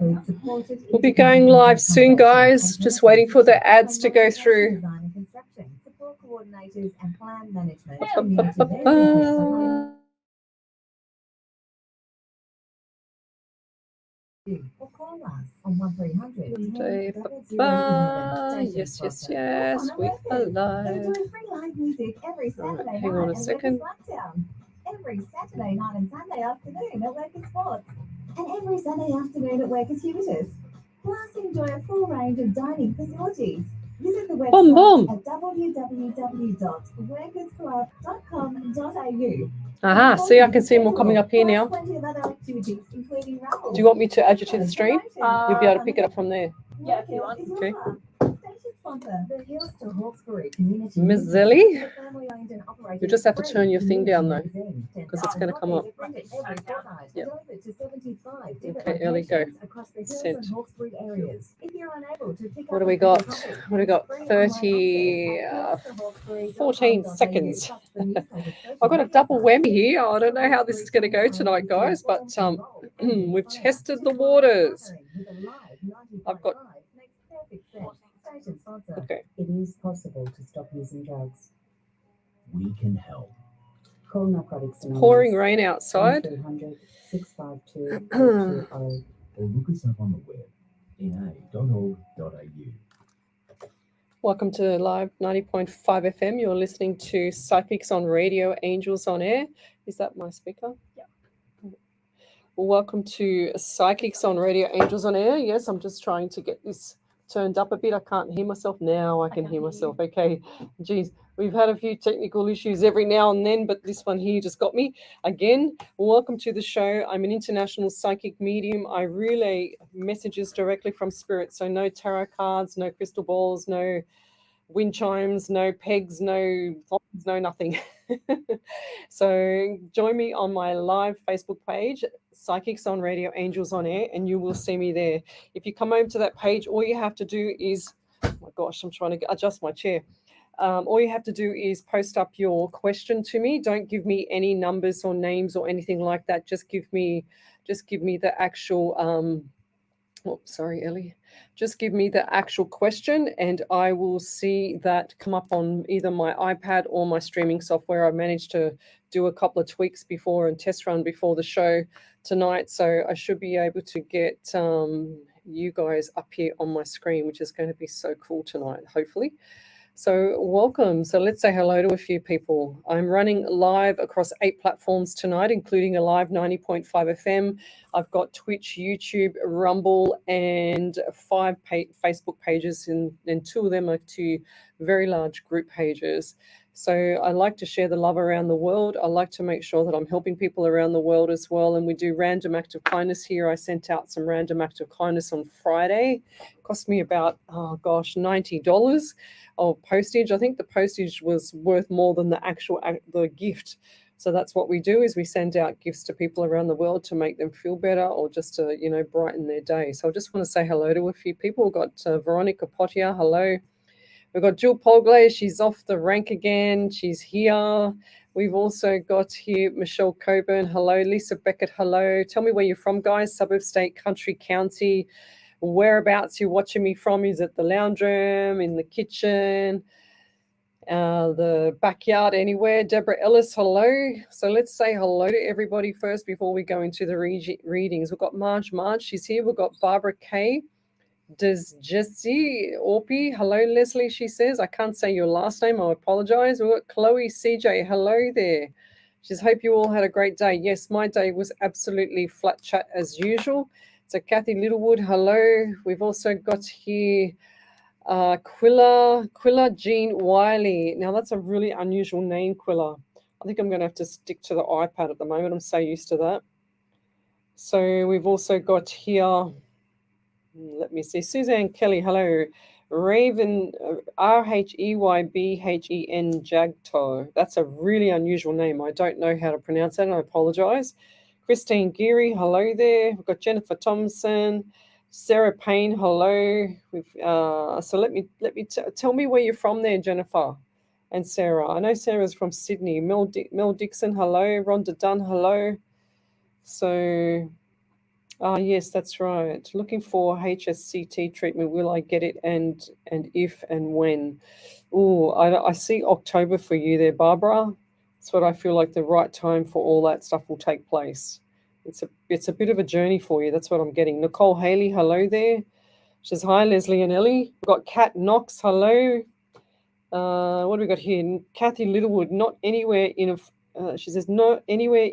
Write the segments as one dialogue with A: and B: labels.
A: We'll be going live soon, guys. Just waiting for the ads to go through.
B: Or call us on 1300.
A: Yes, we are live.
B: Live music every Saturday
A: Hang on a second.
B: Every Saturday night and Sunday afternoon at Workers Sports. And every Sunday afternoon at Workers Futures. Plus, enjoy a full range of dining facilities. Visit the website at www.workersclub.com.au.
A: See, I can see more coming up here now. Do you want me to add you to the stream? You'll be able to pick it up from there.
B: Yeah, if you want.
A: Okay.
B: Sponsor, the Hills to Hawkesbury
A: Miss Zelly, you just have to turn your thing down though, because it's going to come up. Yep. Okay, early go. Sent. What do we got? 14 seconds. I've got a double whammy here. I don't know how this is going to go tonight, guys, but we've tested the waters. I've got... Okay.
B: It is possible to stop using drugs.
C: We can help.
B: Call Narcotics Anonymous.
A: Pouring rain outside.
B: 1300-652-820.
C: Or look us up on the web, na.org.au.
A: Welcome to Live 90.5 FM. You're listening to Psychics on Radio, Angels on Air. Is that my speaker? Yeah. Welcome to Psychics on Radio, Angels on Air. Yes, I'm just trying to get this turned up a bit. I can't hear myself now. I can hear myself. Okay. Geez, we've had a few technical issues every now and then, but this one here just got me again. Welcome to the show. I'm an international psychic medium. I relay messages directly from spirit. So no tarot cards, no crystal balls, no wind chimes, no pegs, no thongs, no nothing. So join me on my live Facebook page, Psychics on Radio, Angels on Air, and you will see me there. If you come over to that page, all you have to do is, oh my gosh, I'm trying to adjust my chair. All you have to do is post up your question to me. Don't give me any numbers or names or anything like that. Just give me the actual sorry, Ellie. Just give me the actual question and I will see that come up on either my iPad or my streaming software. I managed to do a couple of tweaks before and test run before the show tonight. So I should be able to get you guys up here on my screen, which is going to be so cool tonight, hopefully. So welcome. So let's say hello to a few people. I'm running live across 8 platforms tonight, including a live 90.5 FM. I've got Twitch, YouTube, Rumble, and 5 Facebook pages, and 2 of them are 2 very large group pages. So I like to share the love around the world. I like to make sure that I'm helping people around the world as well. And we do random act of kindness here. I sent out some random act of kindness on Friday. It cost me about, $90 of postage. I think the postage was worth more than the gift. So that's what we do, is we send out gifts to people around the world to make them feel better or just to, brighten their day. So I just want to say hello to a few people. We've got Veronica Potier. Hello. We've got Jill Polgley. She's off the rank again. She's here. We've also got here Michelle Coburn. Hello. Lisa Beckett. Hello. Tell me where you're from, guys. Suburb, state, country, county. Whereabouts you're watching me from? Is it the lounge room, in the kitchen, the backyard, anywhere? Deborah Ellis, hello. So let's say hello to everybody first before we go into the readings. We've got Marge, she's here. We've got Barbara Kay. Does Jessie Orpy, hello Leslie, she says. I can't say your last name, I apologize. We've got Chloe CJ, hello there. She says, hope you all had a great day. Yes, my day was absolutely flat chat as usual. So Kathy Littlewood, hello. We've also got here Quilla Jean Wiley. Now that's a really unusual name, Quilla. I think I'm going to have to stick to the iPad at the moment. I'm so used to that. So we've also got here, let me see, Suzanne Kelly, hello. Raven, Reybhen Jagto. That's a really unusual name. I don't know how to pronounce that, and I apologize. Christine Geary, hello there. We've got Jennifer Thompson, Sarah Payne, hello. So let me tell me where you're from there, Jennifer and Sarah. I know Sarah's from Sydney. Mel Dixon, hello. Rhonda Dunn, hello. So Yes, that's right. Looking for HSCT treatment. Will I get it? And if and when? Oh, I see October for you there, Barbara. That's what I feel like the right time for all that stuff will take place. It's a bit of a journey for you. That's what I'm getting. Nicole Haley, hello there. She says hi, Leslie and Ellie. We've got Kat Knox, hello. What do we got here? Kathy Littlewood, not anywhere in a. She says no anywhere.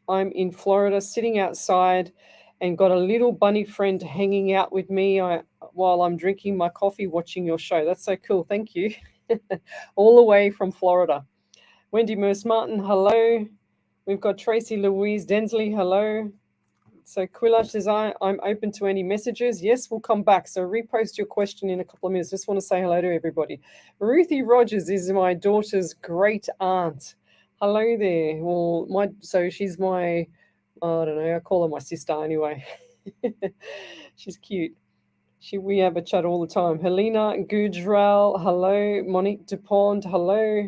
A: I'm in Florida, sitting outside, and got a little bunny friend hanging out with me. While I'm drinking my coffee, watching your show. That's so cool. Thank you. All the way from Florida. Wendy Merce Martin, hello. We've got Tracy Louise Densley, hello. So Quillash says, I'm open to any messages. Yes, we'll come back. So repost your question in a couple of minutes. Just want to say hello to everybody. Ruthie Rogers is my daughter's great aunt. Hello there. Well, so she's my, I don't know, I call her my sister anyway. She's cute. We have a chat all the time. Helena Gujral, hello. Monique Dupont, hello.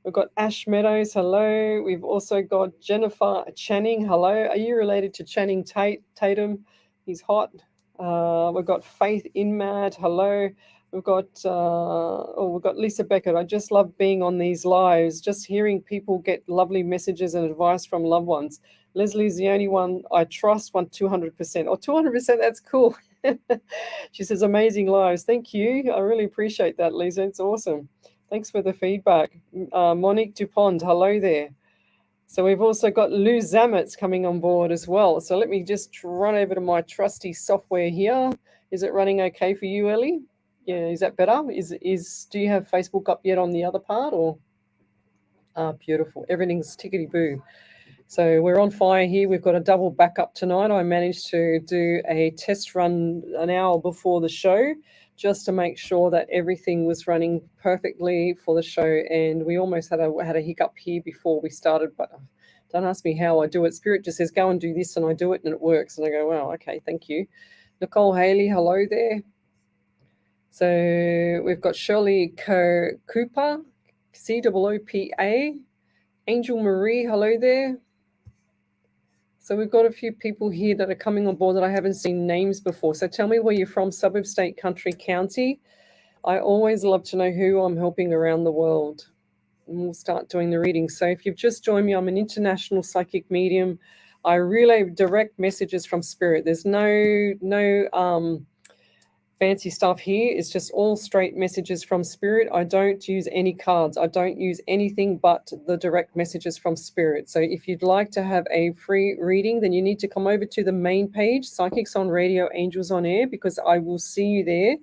A: We've got Ash Meadows, hello. We've also got Jennifer Channing, hello. Are you related to Channing Tatum? He's hot. We've got Faith Inmad, hello. We've got Lisa Beckett. I just love being on these lives, just hearing people get lovely messages and advice from loved ones. Leslie's the only one I trust, 200%. Oh, 200%, that's cool. She says, amazing lives. Thank you. I really appreciate that, Lisa. It's awesome. Thanks for the feedback. Monique Dupont, hello there. So we've also got Lou Zametz coming on board as well. So let me just run over to my trusty software here. Is it running okay for you, Ellie? Yeah, is that better? Do you have Facebook up yet on the other part, or? Beautiful. Everything's tickety-boo. So we're on fire here. We've got a double backup tonight. I managed to do a test run an hour before the show just to make sure that everything was running perfectly for the show. And we almost had a hiccup here before we started, but don't ask me how I do it. Spirit just says, go and do this, and I do it, and it works. And I go, wow, okay, thank you. Nicole Haley, hello there. So we've got Shirley Cooper, COOPA. Angel Marie, hello there. So we've got a few people here that are coming on board that I haven't seen names before. So tell me where you're from, suburb, state, country, county. I always love to know who I'm helping around the world. And we'll start doing the reading. So if you've just joined me, I'm an international psychic medium. I relay direct messages from spirit. There's no fancy stuff here. It's just all straight messages from spirit. I don't use any cards. I don't use anything but the direct messages from spirit. So if you'd like to have a free reading, then you need to come over to the main page, Psychics on Radio, Angels on Air, because I will see you there.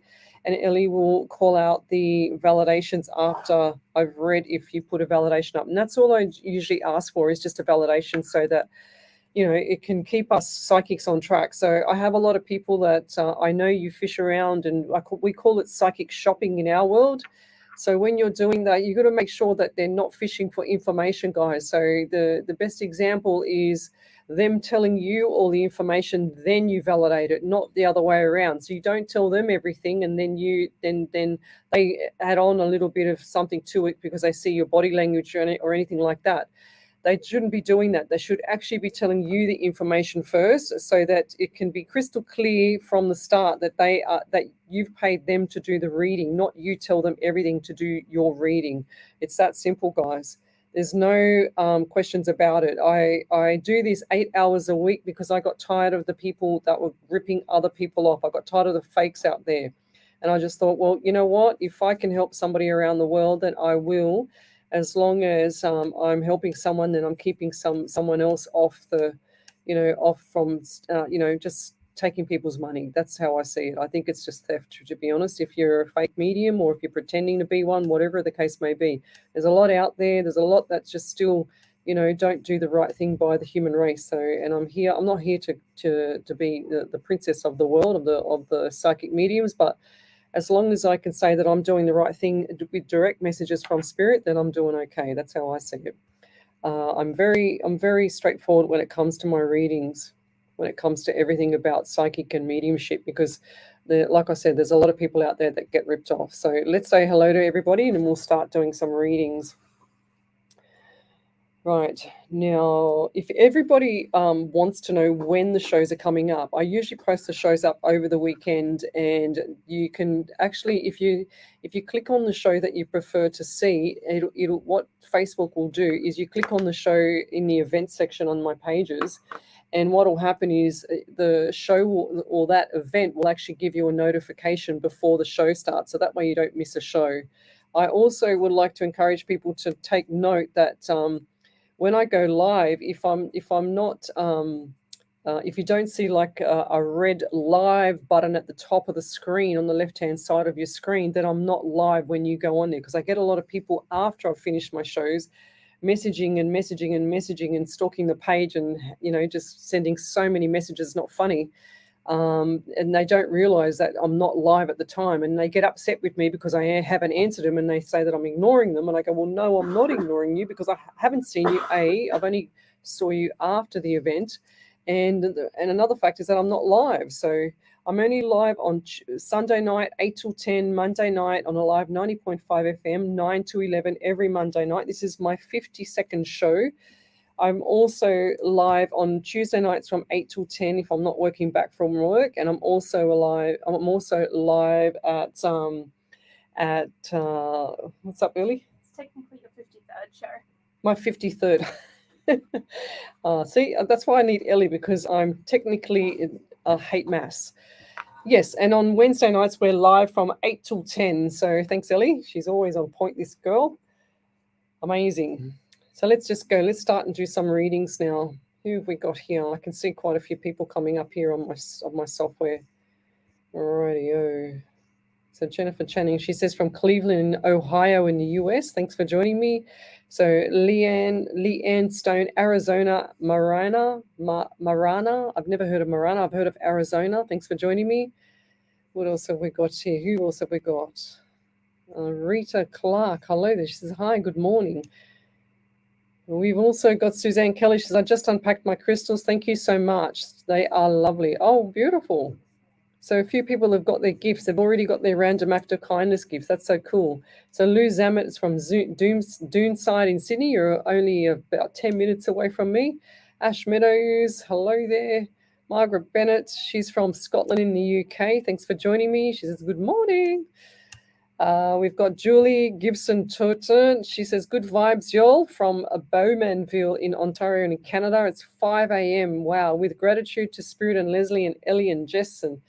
A: And Ellie will call out the validations after I've read if you put a validation up. And that's all I usually ask for, is just a validation, so that it can keep us psychics on track. So I have a lot of people that I know you fish around, and we call it psychic shopping in our world. So when you're doing that, you've got to make sure that they're not fishing for information, guys. So the best example is them telling you all the information, then you validate it, not the other way around. So you don't tell them everything, and then then they add on a little bit of something to it because they see your body language or anything like that. They shouldn't be doing that. They should actually be telling you the information first, so that it can be crystal clear from the start that that you've paid them to do the reading, not you tell them everything to do your reading. It's that simple, guys. There's no questions about it. I do this 8 hours a week because I got tired of the people that were ripping other people off. I got tired of the fakes out there. And I just thought, well, you know what? If I can help somebody around the world, then I will. As long as I'm helping someone, then I'm keeping someone else off off from, just taking people's money. That's how I see it. I think it's just theft, to be honest. If you're a fake medium, or if you're pretending to be one, whatever the case may be, there's a lot out there. There's a lot that's just still, don't do the right thing by the human race. So, and I'm not here to be the princess of the world of the psychic mediums, but as long as I can say that I'm doing the right thing with direct messages from spirit, then I'm doing okay. That's how I see it. I'm very straightforward when it comes to my readings, when it comes to everything about psychic and mediumship, because like I said, there's a lot of people out there that get ripped off. So let's say hello to everybody, and then we'll start doing some readings. Right. Now, if everybody wants to know when the shows are coming up, I usually post the shows up over the weekend, and you can actually, if you click on the show that you prefer to see, it'll what Facebook will do is you click on the show in the events section on my pages, and what will happen is the show or that event will actually give you a notification before the show starts, so that way you don't miss a show. I also would like to encourage people to take note that when I go live, if I'm not if you don't see like a red live button at the top of the screen on the left hand side of your screen, then I'm not live when you go on there, because I get a lot of people after I've finished my shows messaging and messaging and messaging and stalking the page, and just sending so many messages, not funny. And they don't realize that I'm not live at the time, and they get upset with me because I haven't answered them, and they say that I'm ignoring them, and I go, well, no, I'm not ignoring you, because I haven't seen you. I've only saw you after the event, and another fact is that I'm not live. So I'm only live on Sunday night 8 till 10, Monday night on a live 90.5 FM 9 to 11 every Monday night. This is my 52nd show. I'm also live on Tuesday nights from 8 till 10 if I'm not working back from work, and I'm also live at what's up, Ellie?
D: It's technically your 53rd show.
A: My 53rd. See, that's why I need Ellie, because I'm technically a hate mass. Yes, and on Wednesday nights we're live from 8 till 10. So thanks, Ellie. She's always on point, this girl. Amazing. So let's just go. Let's start and do some readings now. Who have we got here? I can see quite a few people coming up here on my software. Alrighty-o. So Jennifer Channing, she says from Cleveland, Ohio in the US. Thanks for joining me. So Leanne Stone, Arizona, Marana. I've never heard of Marana. I've heard of Arizona. Thanks for joining me. What else have we got here? Who else have we got? Rita Clark. Hello there. She says, hi, good morning. We've also got Suzanne Kelly. She says, I just unpacked my crystals. Thank you so much. They are lovely. Oh, beautiful. So a few people have got their gifts. They've already got their random act of kindness gifts. That's so cool. So Lou Zamet is from Doonside in Sydney. You're only about 10 minutes away from me. Ash Meadows, hello there. Margaret Bennett, she's from Scotland in the UK. Thanks for joining me. She says, good morning. We've got Julie Gibson Turton. She says, good vibes, y'all, from Bowmanville in Ontario in Canada. It's 5 a.m. Wow. With gratitude to Spirit and Leslie and Ellie and Jessen,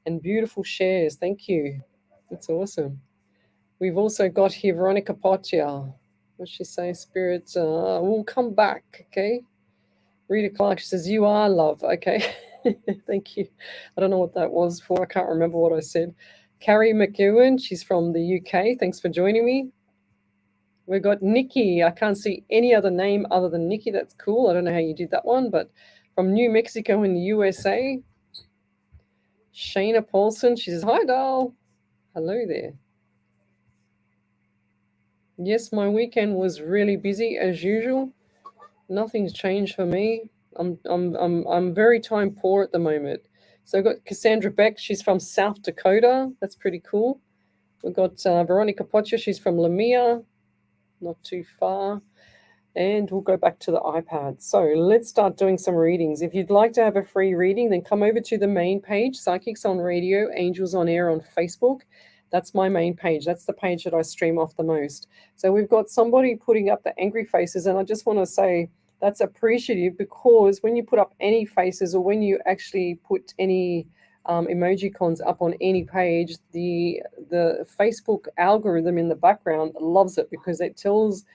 A: and beautiful shares. Thank you. That's awesome. We've also got here Veronica Potia. What's she say? Spirit, we'll come back. Okay. Rita Clark, she says, you are love. Okay. Thank you. I don't know what that was for. I can't remember what I said. Carrie McEwen, she's from the UK. Thanks for joining me. We've got Nikki. I can't see any other name other than Nikki. That's cool. I don't know how you did that one, but from New Mexico in the USA. Shayna Paulson, she says, hi, doll. Hello there. Yes, my weekend was really busy as usual. Nothing's changed for me. I'm very time poor at the moment. So I've got Cassandra Beck. She's from South Dakota. That's pretty cool. We've got Veronica Pocha. She's from Lamia, not too far. And we'll go back to the iPad. So let's start doing some readings. If you'd like to have a free reading, then come over to the main page, Psychics on Radio, Angels on Air on Facebook. That's my main page. That's the page that I stream off the most. So we've got somebody putting up the angry faces, and I just want to say that's appreciative, because when you put up any faces, or when you actually put any emojicons up on any page, the Facebook algorithm in the background loves it, because it tells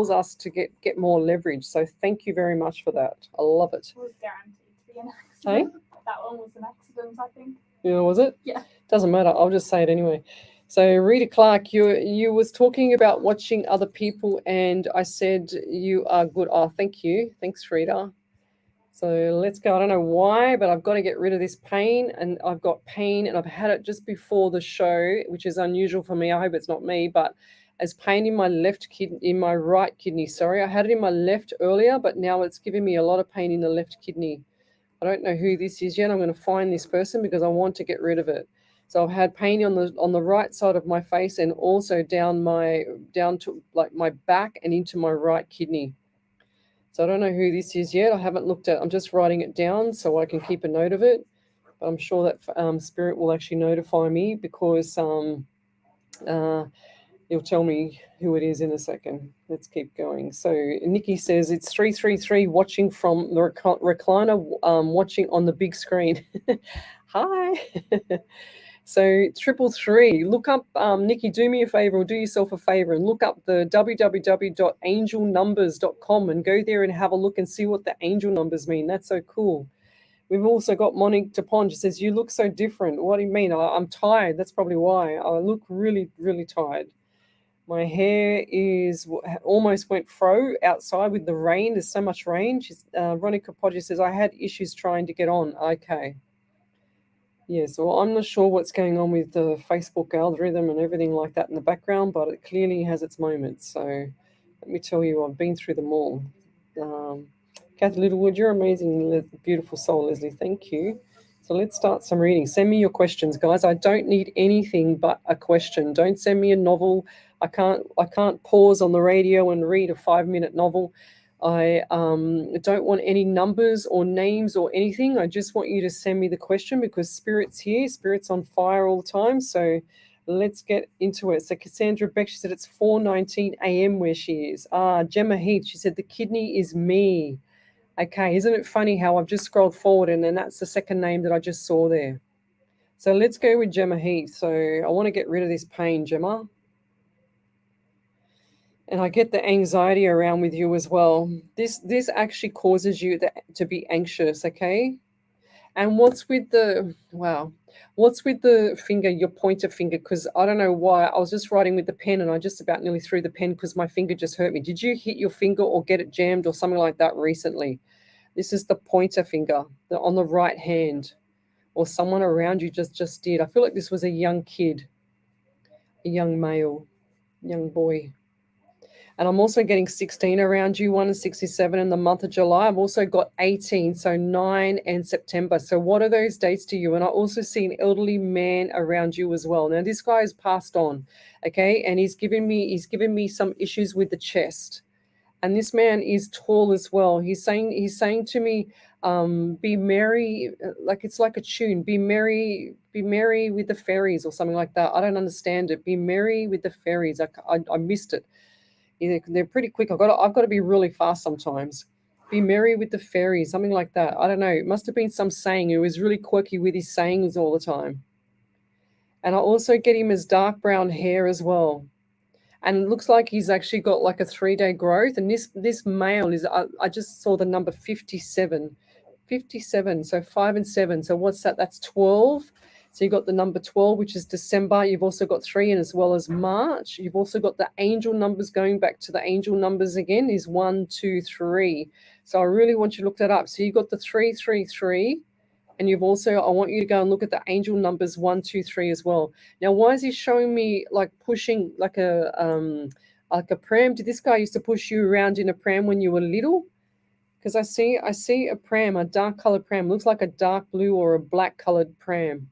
A: us to get more leverage. So thank you very much for that. I love it.
D: It was guaranteed to be an
A: Hey?
D: accident. That one was an accident, I think.
A: Yeah, was it?
D: Yeah.
A: Doesn't matter. I'll just say it anyway. So Rita Clark, you was talking about watching other people, and I said you are good. Oh, thank you. Thanks, Rita. So let's go. I don't know why, but I've got to get rid of this pain, and I've got pain, and I've had it just before the show, which is unusual for me. I hope it's not me, but as pain in my my right kidney. Sorry, I had it in my left earlier, but now it's giving me a lot of pain in the left kidney. I don't know who this is yet. I'm going to find this person because I want to get rid of it. So I've had pain on the right side of my face, and also down to like my back and into my right kidney. So I don't know who this is yet. I haven't looked at. I'm just writing it down so I can keep a note of it. But I'm sure that Spirit will actually notify me because he'll tell me who it is in a second. Let's keep going. So Nikki says it's 333 watching from the recliner, watching on the big screen. Hi. So 333, look up, Nikki, do me a favor or do yourself a favor and look up the www.angelnumbers.com and go there and have a look and see what the angel numbers mean. That's so cool. We've also got Monique Dupont. She says, you look so different. What do you mean? I'm tired. That's probably why. I look really, really tired. My hair is almost went fro outside with the rain. There's so much rain. Veronica Podger says, I had issues trying to get on. Okay. Yes, well, I'm not sure what's going on with the Facebook algorithm and everything like that in the background, but it clearly has its moments. So let me tell you, I've been through them all. Kathy Littlewood, you're amazing, beautiful soul, Leslie. Thank you. So let's start some reading. Send me your questions, guys. I don't need anything but a question. Don't send me a novel. I can't pause on the radio and read a 5-minute novel. I don't want any numbers or names or anything. I just want you to send me the question because Spirit's here. Spirit's on fire all the time. So let's get into it. So Cassandra Beck, she said it's 4:19 a.m. where she is. Gemma Heath, she said the kidney is me. Okay, isn't it funny how I've just scrolled forward and then that's the second name that I just saw there. So let's go with Gemma Heath. So I want to get rid of this pain, Gemma. And I get the anxiety around with you as well. This actually causes you to be anxious, okay? And what's with the finger, your pointer finger? Because I don't know why. I was just writing with the pen and I just about nearly threw the pen because my finger just hurt me. Did you hit your finger or get it jammed or something like that recently? This is the pointer finger on the right hand, or someone around you just did. I feel like this was a young kid, a young male, young boy. And I'm also getting 16 around you, 1 and 67 in the month of July. I've also got 18, so 9 and September. So what are those dates to you? And I also see an elderly man around you as well. Now, this guy has passed on, okay? And he's given me some issues with the chest. And this man is tall as well. He's saying to me, be merry, like it's like a tune, be merry with the fairies or something like that. I don't understand it. Be merry with the fairies. I missed it. They're pretty quick. I've got to be really fast sometimes. Be merry with the fairies, something like that. I don't know. It must have been some saying. He was really quirky with his sayings all the time. And I also get him as dark brown hair as well. And it looks like he's actually got like a 3-day growth. And this male is, I just saw the number 57. 57, so 5 and 7. So what's that? That's 12. So you've got the number 12, which is December. You've also got 3, and as well as March. You've also got the angel numbers. Going back to the angel numbers again is 1, 2, 3. So I really want you to look that up. So you've got the 333, and you've also, I want you to go and look at the angel numbers 1, 2, 3 as well. Now, why is he showing me like pushing like a pram? Did this guy used to push you around in a pram when you were little? Because I see a pram, a dark colored pram. Looks like a dark blue or a black colored pram.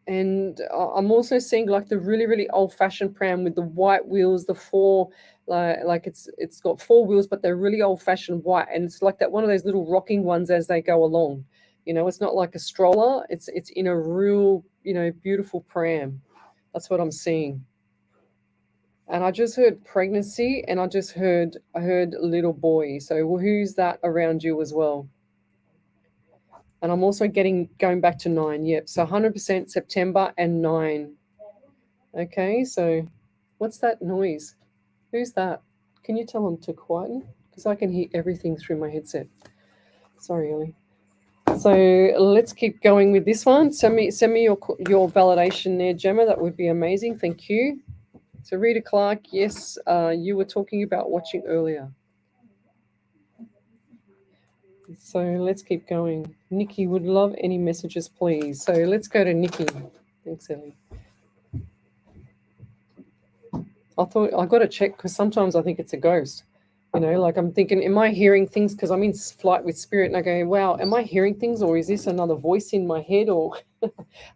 A: And I'm also seeing like the really, really old-fashioned pram with the white wheels, the 4, like it's got 4 wheels, but they're really old-fashioned white. And it's like that one of those little rocking ones as they go along. You know, it's not like a stroller. It's in a real, beautiful pram. That's what I'm seeing. And I just heard pregnancy, and I heard little boy. So who's that around you as well? And I'm also going back to 9. Yep. So 100% September and 9. Okay. So what's that noise? Who's that? Can you tell them to quieten? Because I can hear everything through my headset. Sorry, Ellie. So let's keep going with this one. Send me your validation there, Gemma. That would be amazing. Thank you. So Rita Clark, yes, you were talking about watching earlier. So let's keep going. Nikki, would love any messages, please. So let's go to Nikki. Thanks, Ellie. I thought I got to check because sometimes I think it's a ghost. Like I'm thinking, am I hearing things? Because I'm in flight with spirit and I go, wow, am I hearing things, or is this another voice in my head, or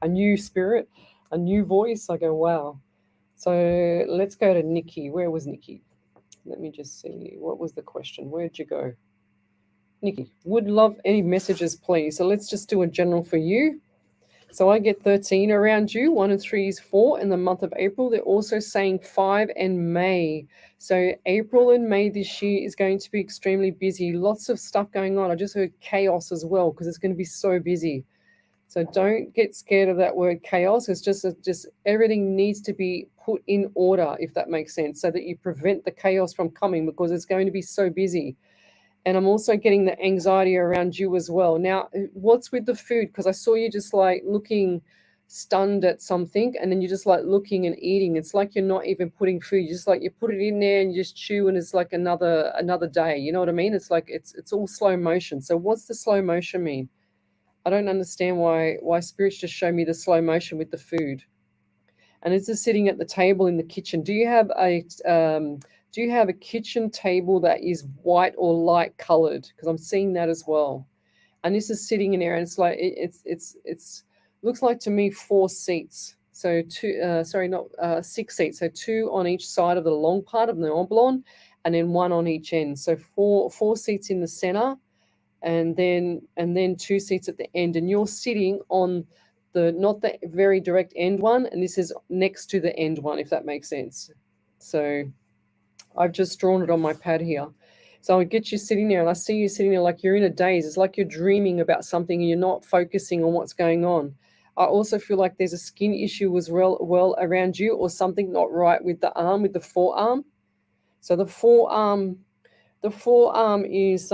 A: a new spirit, a new voice? I go, wow. So let's go to Nikki. Where was Nikki? Let me just see. What was the question? Where'd you go? Nikki, would love any messages, please. So let's just do a general for you. So I get 13 around you. 1 and 3 is 4 in the month of April. They're also saying 5 and May. So April and May this year is going to be extremely busy. Lots of stuff going on. I just heard chaos as well because it's going to be so busy. So don't get scared of that word chaos. It's just everything needs to be put in order, if that makes sense, so that you prevent the chaos from coming because it's going to be so busy. And I'm also getting the anxiety around you as well. Now, what's with the food? Because I saw you just like looking stunned at something and then you're just like looking and eating. It's like you're not even putting food. You just like you put it in there and you just chew and it's like another day. You know what I mean? It's like it's all slow motion. So what's the slow motion mean? I don't understand why spirits just show me the slow motion with the food. And it's just sitting at the table in the kitchen. Do you have a kitchen table that is white or light colored? Because I'm seeing that as well. And this is sitting in there, and it's like it's looks like to me 4 seats. So six seats. So 2 on each side of the long part of the oblong, and then 1 on each end. So four seats in the center, and then 2 seats at the end. And you're sitting on not the very direct end one, and this is next to the end one, if that makes sense. So I've just drawn it on my pad here. So I get you sitting there, and I see you sitting there like you're in a daze. It's like you're dreaming about something and you're not focusing on what's going on. I also feel like there's a skin issue as well around you, or something not right with the arm, with the forearm. So the forearm is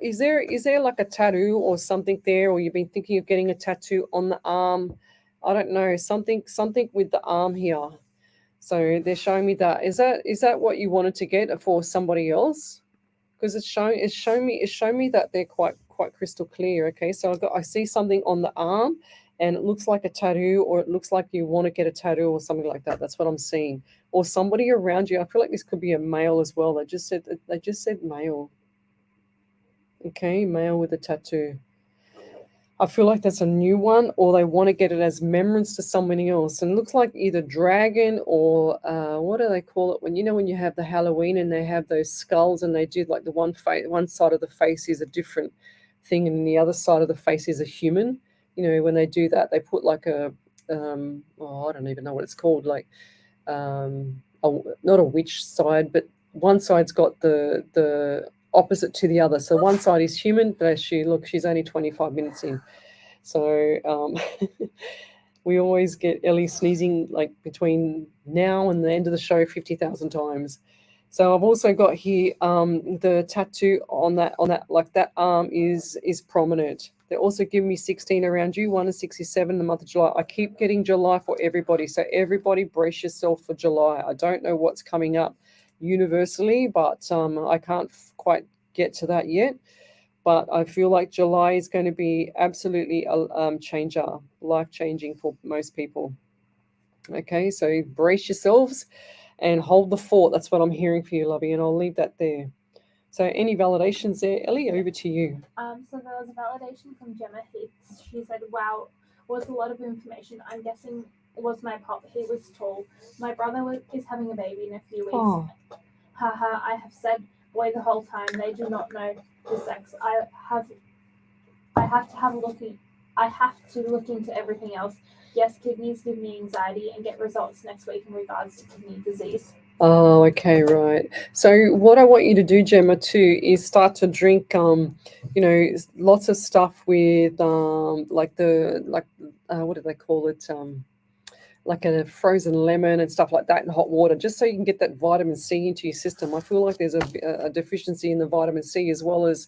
A: is there like a tattoo or something there, or you've been thinking of getting a tattoo on the arm? I don't know, something with the arm here. So they're showing me that. Is that what you wanted to get for somebody else? Because it's showing me that they're quite crystal clear. Okay, so I see something on the arm, and it looks like a tattoo, or it looks like you want to get a tattoo or something like that. That's what I'm seeing. Or somebody around you. I feel like this could be a male as well. They just said male. Okay, male with a tattoo. I feel like that's a new one, or they want to get it as remembrance to somebody else. And it looks like either dragon or what do they call it? When you have the Halloween and they have those skulls, and they do like the one side of the face is a different thing, and the other side of the face is a human. When they do that, they put like I don't even know what it's called, like not a witch side, but one side's got the opposite to the other. So one side is human, but she's only 25 minutes in. So we always get Ellie sneezing like between now and the end of the show 50,000 times. So I've also got here the tattoo on that like that arm is prominent. They're also giving me 16 around you, 1 and 67 in the month of July. I keep getting July for everybody. So everybody brace yourself for July. I don't know what's coming up universally, but I can't quite get to that yet. But I feel like July is going to be absolutely a changer, life-changing for most people. Okay, so brace yourselves and hold the fort. That's what I'm hearing for you, lovey, and I'll leave that there. So any validations there, Ellie? Over to you.
D: So there was a validation from Gemma Heath. She said, "Wow, was a lot of information. I'm guessing it was my pop. He was tall. My brother is having a baby in a few weeks.
A: Oh.
D: Haha, I have said boy the whole time. They do not know the sex. I have to look into everything else. Yes, kidneys give me anxiety and get results next week in regards to kidney disease."
A: Oh, okay, right. So what I want you to do, Gemma, too, is start to drink, lots of stuff with, what do they call it? Like a frozen lemon and stuff like that in hot water, just so you can get that vitamin C into your system. I feel like there's a deficiency in the vitamin C as well as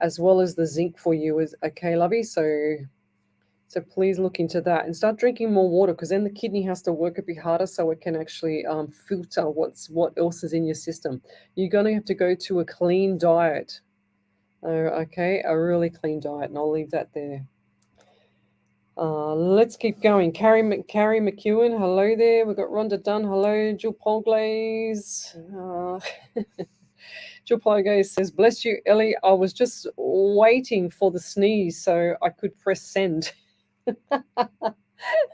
A: the zinc for you. Okay, lovey? So please look into that and start drinking more water, because then the kidney has to work a bit harder so it can actually filter what else is in your system. You're going to have to go to a clean diet. Okay, a really clean diet, and I'll leave that there. Let's keep going. Carrie McEwen, hello there. We've got Rhonda Dunn, hello. Jill Polglaze. Jill Polglaze says, "Bless you, Ellie. I was just waiting for the sneeze so I could press send."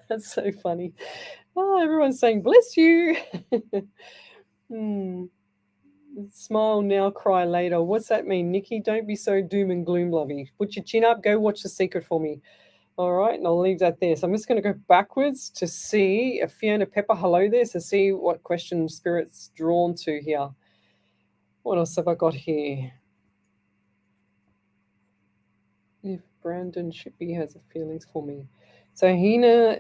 A: That's so funny. Oh, everyone's saying bless you. Smile now, cry later. What's that mean, Nikki? Don't be so doom and gloom, lovey. Put your chin up. Go watch The Secret for me. All right, and I'll leave that there. So I'm just going to go backwards to see Fiona Pepper. Hello there. So see what question Spirit's drawn to here. What else have I got here? If Brandon Shippey has feelings for me. So Hina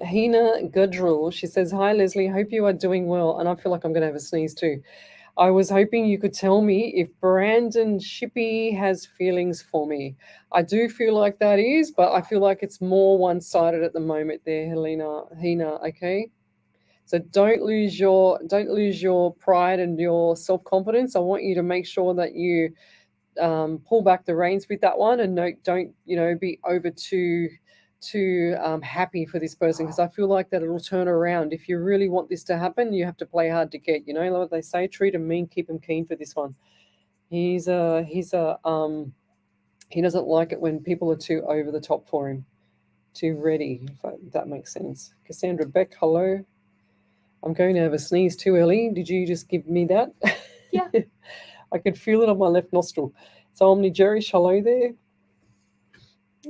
A: Gudrell, she says, "Hi Lesley, hope you are doing well." And I feel like I'm going to have a sneeze too. I was hoping you could tell me if Brandon Shippey has feelings for me. I do feel like that is, but I feel like it's more one-sided at the moment there, Hina, okay? So don't lose your pride and your self-confidence. I want you to make sure that you pull back the reins with that one, and don't be over too happy for this person, because I feel like that it'll turn around. If you really want this to happen, you have to play hard to get. You know what they say: treat him mean, keep him keen for this one. He doesn't like it when people are too over the top for him, too ready. If that makes sense. Cassandra Beck, hello. I'm going to have a sneeze too early. Did you just give me that?
D: Yeah.
A: I could feel it on my left nostril. So Omni Jerish, hello there.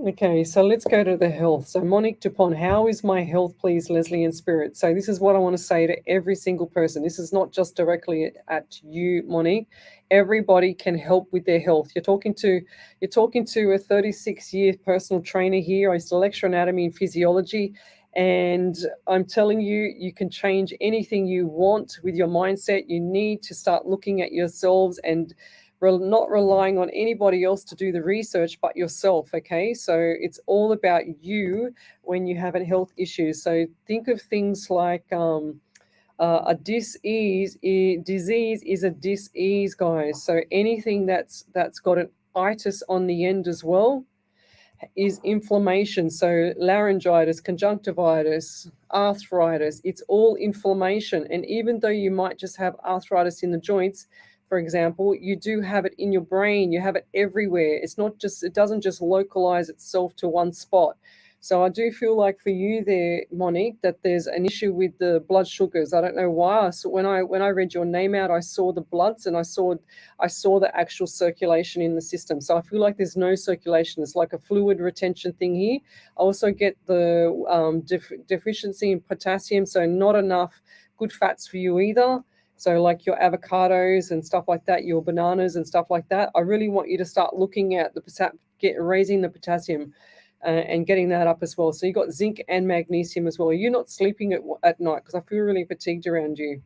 A: Okay, so let's go to the health. So Monique Dupont, how is my health, please, Lesley and Spirit? So this is what I want to say to every single person. This is not just directly at you, Monique. Everybody can help with their health. You're talking to a 36-year personal trainer here. I used to lecture anatomy and physiology, and I'm telling you, you can change anything you want with your mindset. You need to start looking at yourselves and not relying on anybody else to do the research but yourself, okay? So it's all about you when you have a health issue. So think of things like a disease is a disease, guys. So anything that's got an itis on the end as well is inflammation. So laryngitis, conjunctivitis, arthritis, it's all inflammation. And even though you might just have arthritis in the joints, for example, you do have it in your brain, you have it everywhere. It doesn't just localize itself to one spot. So I do feel like for you there, Monique, that there's an issue with the blood sugars. I don't know why. So when I read your name out, I saw the bloods and I saw the actual circulation in the system. So I feel like there's no circulation. It's like a fluid retention thing here. I also get the deficiency in potassium, so not enough good fats for you either. So like your avocados and stuff like that, your bananas and stuff like that. I really want you to start looking at raising the potassium and getting that up as well. So you got zinc and magnesium as well. You're not sleeping at night, because I feel really fatigued around you.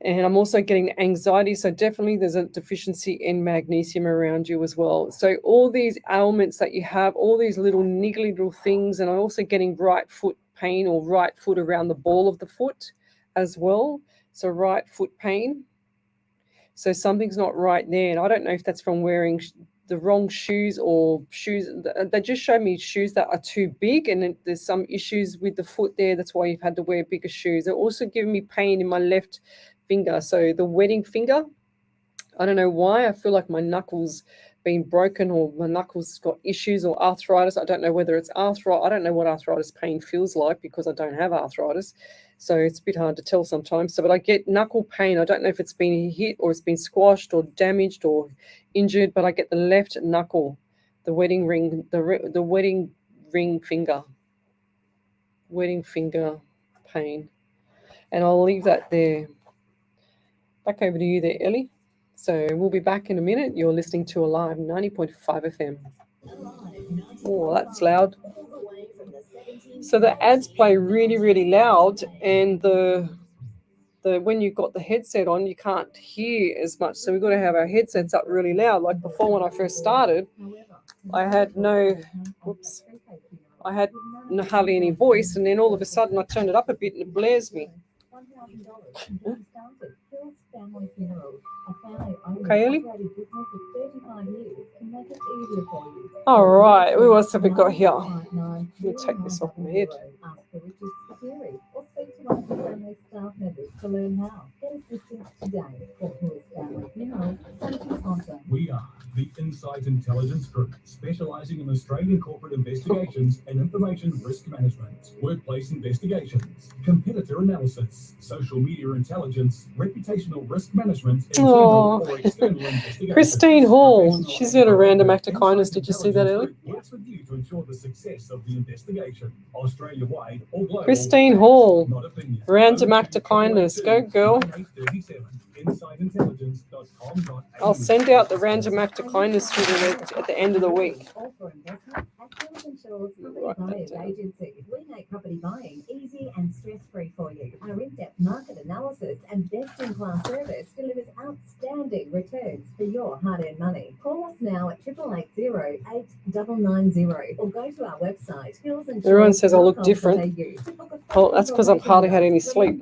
A: And I'm also getting anxiety. So definitely there's a deficiency in magnesium around you as well. So all these ailments that you have, all these little niggly little things, and I'm also getting right foot pain or right foot around the ball of the foot as well. So right foot pain. So something's not right there. And I don't know if that's from wearing the wrong shoes or shoes. They just show me shoes that are too big, and there's some issues with the foot there. That's why you've had to wear bigger shoes. They're also giving me pain in my left finger. So the wedding finger, I don't know why. I feel like my knuckles been broken, or my knuckles got issues, or arthritis. I don't know whether it's arthritis. I don't know what arthritis pain feels like, because I don't have arthritis. So it's a bit hard to tell sometimes. But I get knuckle pain. I don't know if it's been hit or it's been squashed or damaged or injured, but I get the left knuckle, the wedding ring, the wedding ring finger, wedding finger pain. And I'll leave that there. Back over to you there, Ellie. So we'll be back in a minute. You're listening to Alive 90.5 FM. Oh, that's loud. So the ads play really, really loud, and the when you've got the headset on, you can't hear as much. So we've got to have our headsets up really loud. Like before, when I first started, I had hardly any voice, and then all of a sudden I turned it up a bit and it blares me. Okay, Ellie? All right, what else have we got here? Let me take this off my head.
C: We are
E: The Insight Intelligence Group, specializing in Australian corporate investigations and information risk management, workplace investigations, competitor analysis, social media intelligence, reputational risk management, internal or external investigations.
A: Christine Hall,
E: Professional
A: she's
E: and
A: got a random act of
E: Insight
A: kindness. Did you see that,
E: Intelligence
A: Ellie?
E: Group works with you to ensure the success of the investigation, Australia-wide or global.
A: Christine
E: Facts,
A: Hall,
E: not opinions.
A: random act of kindness. Go, girl.
E: 9837, insightintelligence.com.au.
A: I'll send out the random act of kindness to you at the end of the week.
B: All for investment at Hamilton Shores Property
A: Write that
B: Buyers
A: down.
B: Agency. We make property buying easy and stress-free for you. Our in-depth market analysis and best-in-class service delivers outstanding returns for your hard-earned money. Call us now at 8880 or go to our website.
A: Everyone says I look different. Oh, that's because I've hardly had any sleep.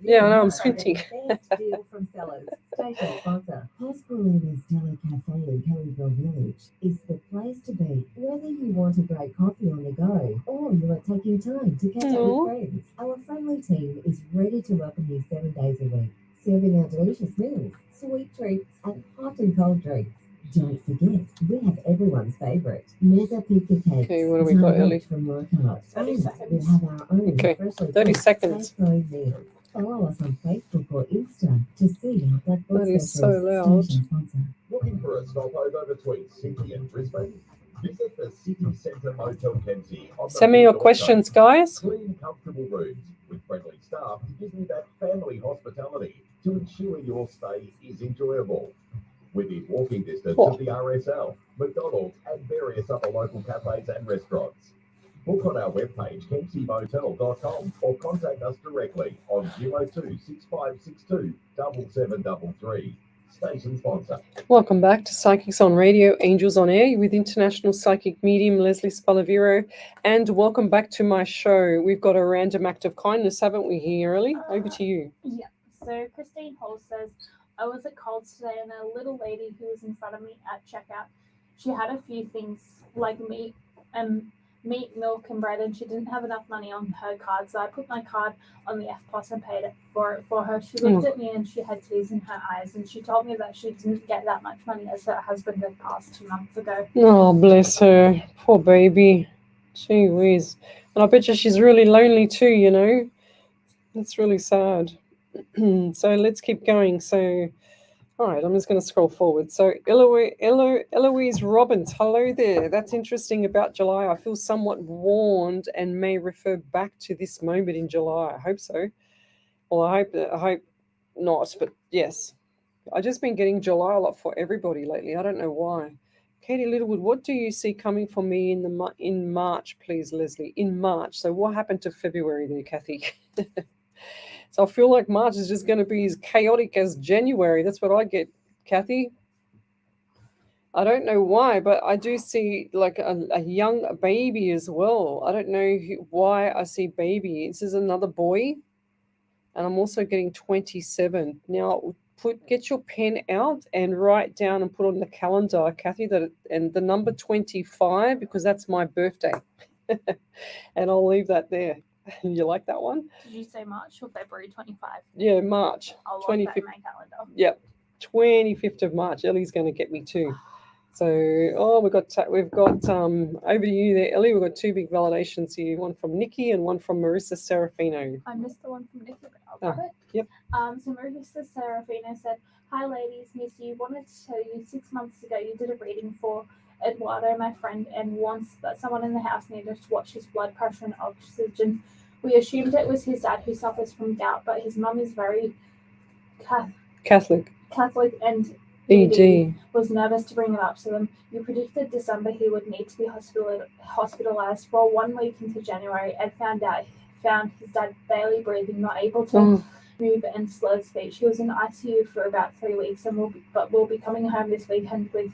A: Yeah, I know, I'm squinting.
B: Best deal from sellers. Station sponsor. Hosperina's Deli Cafe in Kellyville Village is the place to be. Whether you want a great coffee on the go or you are taking time to catch up
A: Aw.
B: with friends, our friendly team is ready to welcome you 7 days a week, serving our delicious meals, sweet treats, and hot and cold drinks. Don't forget, we have everyone's favourite, Mezza Pizza Cakes.
A: Okay, what do we got, Ellie?
B: From workout.
D: 30
B: And
D: seconds.
B: we have our own
A: Okay,
B: freshly
A: 30
B: cooked,
A: seconds.
B: safe-grown meals. Follow us on Facebook or Insta to see our Black Box
A: That is so
B: specials.
A: loud.
B: Station sponsor.
C: Looking for a stopover between Sydney and Brisbane? Visit the City Centre Motel Kempsey. on the
A: Send me your
C: North
A: questions,
C: Coast.
A: guys.
C: Clean, comfortable rooms with friendly staff to give you that family hospitality to ensure your stay is enjoyable. Within walking distance
A: Oh.
C: of the RSL, McDonald's, and various other local cafes and restaurants. Book on our webpage, kempseymotel.com, or contact us directly on 02 6562 7733. Station sponsor.
A: Welcome back to Psychics on Radio, Angels on Air with international psychic medium Lesley Spaliviero. And welcome back to my show. We've got a random act of kindness, haven't we, here, Ellie? Over to you.
D: Yeah. So Christine Hall says, I was at Coles today and a little lady who was in front of me at checkout, she had a few things like meat, milk, and bread, and she didn't have enough money on her card. So I put my card on the F Plus and paid it for her. She looked at me and she had tears in her eyes, and she told me that she didn't get that much money as her husband had passed 2 months ago.
A: Oh, bless her. Poor baby. Gee whiz. And I bet you she's really lonely too, you know. That's really sad. So let's keep going. So, all right, I'm just going to scroll forward. So Eloise Robbins, hello there. That's interesting about July. I feel somewhat warned and may refer back to this moment in July. I hope so. Well, I hope not, but yes. I've just been getting July a lot for everybody lately. I don't know why. Katie Littlewood, what do you see coming for me in March, please, Lesley? In March. So what happened to February there, Kathy? So I feel like March is just going to be as chaotic as January. That's what I get, Kathy. I don't know why, but I do see like a young baby as well. I don't know why I see baby. This is another boy. And I'm also getting 27. Now, get your pen out and write down and put on the calendar, Kathy, and the number 25, because that's my birthday. And I'll leave that there. You like that one?
D: Did you say March or February 25?
A: Yeah, March.
D: I'll log that in my calendar.
A: Yep, 25th of March. Ellie's going to get me too. So, we've got over to you there, Ellie. We've got two big validations here. One from Nikki and one from Marissa Serafino.
D: I missed the one from Nikki, but I'll grab it.
A: Yep.
D: So Marissa Serafino said, "Hi ladies, miss you. Wanted to tell you 6 months ago you did a reading for Eduardo, my friend, and once that someone in the house needed to watch his blood pressure and oxygen. We assumed it was his dad who suffers from gout, but his mum is very
A: Catholic
D: and
A: ED.
D: was nervous to bring it up to them. You predicted December he would need to be hospitalized. Well, 1 week into January, Ed found his dad barely breathing, not able to move, and slurred speech. He was in ICU for about 3 weeks, and will be coming home this weekend with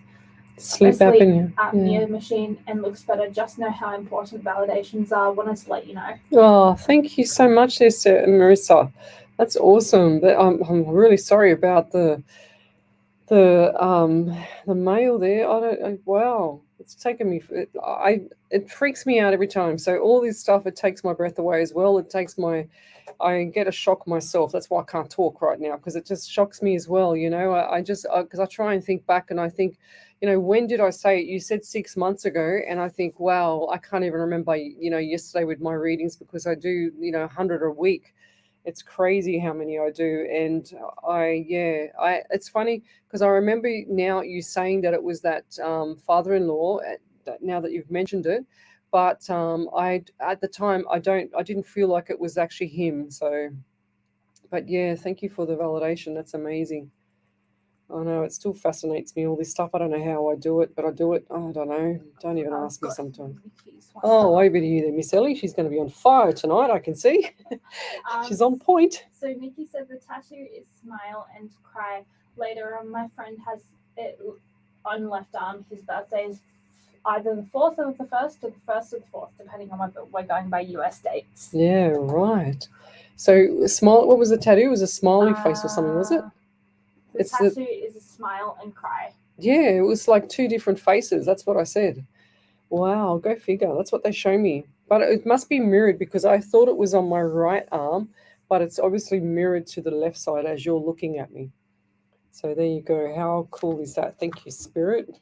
A: sleep
D: apnea machine and looks better. Just know how important validations are. Wanted to let you know."
A: Oh, thank you so much, there, Marissa. That's awesome. But I'm really sorry about the mail there. Wow. It's taken me. It freaks me out every time. So all this stuff, it takes my breath away as well. It takes my. I get a shock myself. That's why I can't talk right now, because it just shocks me as well. I just because I try and think back, and I think, when did I say it? You said 6 months ago, and I think, wow, I can't even remember. Yesterday with my readings, because I do 100 a week. It's crazy how many I do, and it's funny because I remember now you saying that it was that father-in-law. Now that you've mentioned it, but I at the time I didn't feel like it was actually him. So, but yeah, thank you for the validation. That's amazing. I know it still fascinates me, all this stuff. I don't know how I do it, but I do it. I don't know. Don't even
D: I've
A: ask me
D: got
A: sometimes.
D: Nikki's one.
A: Oh, over to you there, Miss Ellie. She's going to be on fire tonight. I can see. She's on point.
D: So Nikki said the tattoo is smile and cry. Later on, my friend has it on left arm. His birthday is either the 4th of the 1st or the 1st of the 4th, depending on whether we're going by US dates.
A: Yeah, right. So, smile. What was the tattoo? It was a smiley face or something, was it?
D: The tattoo is a smile and cry.
A: Yeah, it was like two different faces. That's what I said. Wow, go figure. That's what they show me. But it must be mirrored, because I thought it was on my right arm, but it's obviously mirrored to the left side as you're looking at me. So there you go. How cool is that? Thank you, Spirit.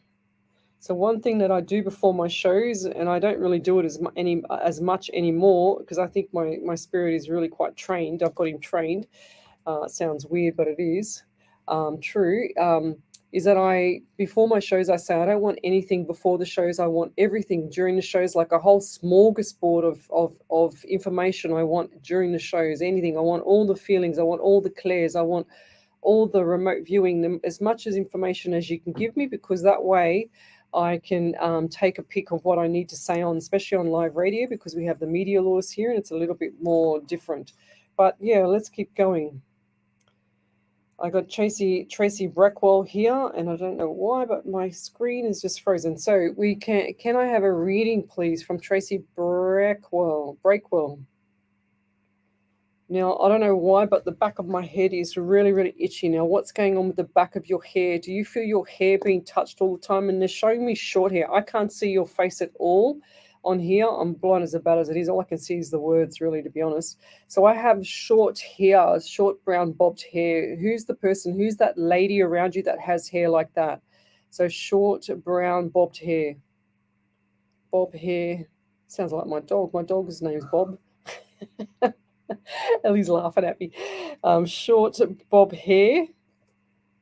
A: So one thing that I do before my shows, and I don't really do it as much anymore, because I think my spirit is really quite trained. I've got him trained. It sounds weird, but it is true. Is that before my shows, I say I don't want anything before the shows. I want everything during the shows, like a whole smorgasbord of information I want during the shows. Anything. I want all the feelings. I want all the clairs. I want all the remote viewing, as much as information as you can give me, because that way I can take a pick of what I need to say on, especially on live radio, because we have the media laws here and it's a little bit more different. But yeah, let's keep going. I got Tracy Brackwell here, and I don't know why, but my screen is just frozen. So can I have a reading, please, from Tracy Brackwell? Now, I don't know why, but the back of my head is really, really itchy. Now, what's going on with the back of your hair? Do you feel your hair being touched all the time? And they're showing me short hair. I can't see your face at all on here. I'm blind as a bat as it is. All I can see is the words, really, to be honest. So I have short hair, short brown bobbed hair. Who's the person? Who's that lady around you that has hair like that? So short brown bobbed hair. Bob hair. Sounds like my dog. My dog's name is Bob. Ellie's laughing at me. Short bob hair,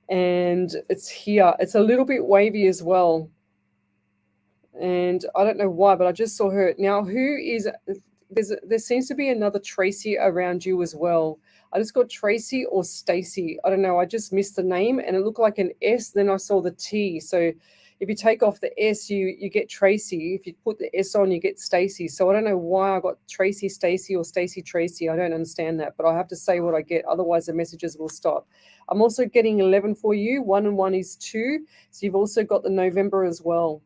A: and it's here. It's a little bit wavy as well, and I don't know why, but I just saw her. Now, who is? There seems to be another Tracy around you as well. I just got Tracy or Stacy. I don't know. I just missed the name, and it looked like an S. Then I saw the T. So if you take off the S, you get Tracy. If you put the S on, you get Stacy. So I don't know why I got Tracy Stacy or Stacy Tracy. I don't understand that, but I have to say what I get. Otherwise, the messages will stop. I'm also getting 11 for you. 1 and 1 is 2. So you've also got the November as well.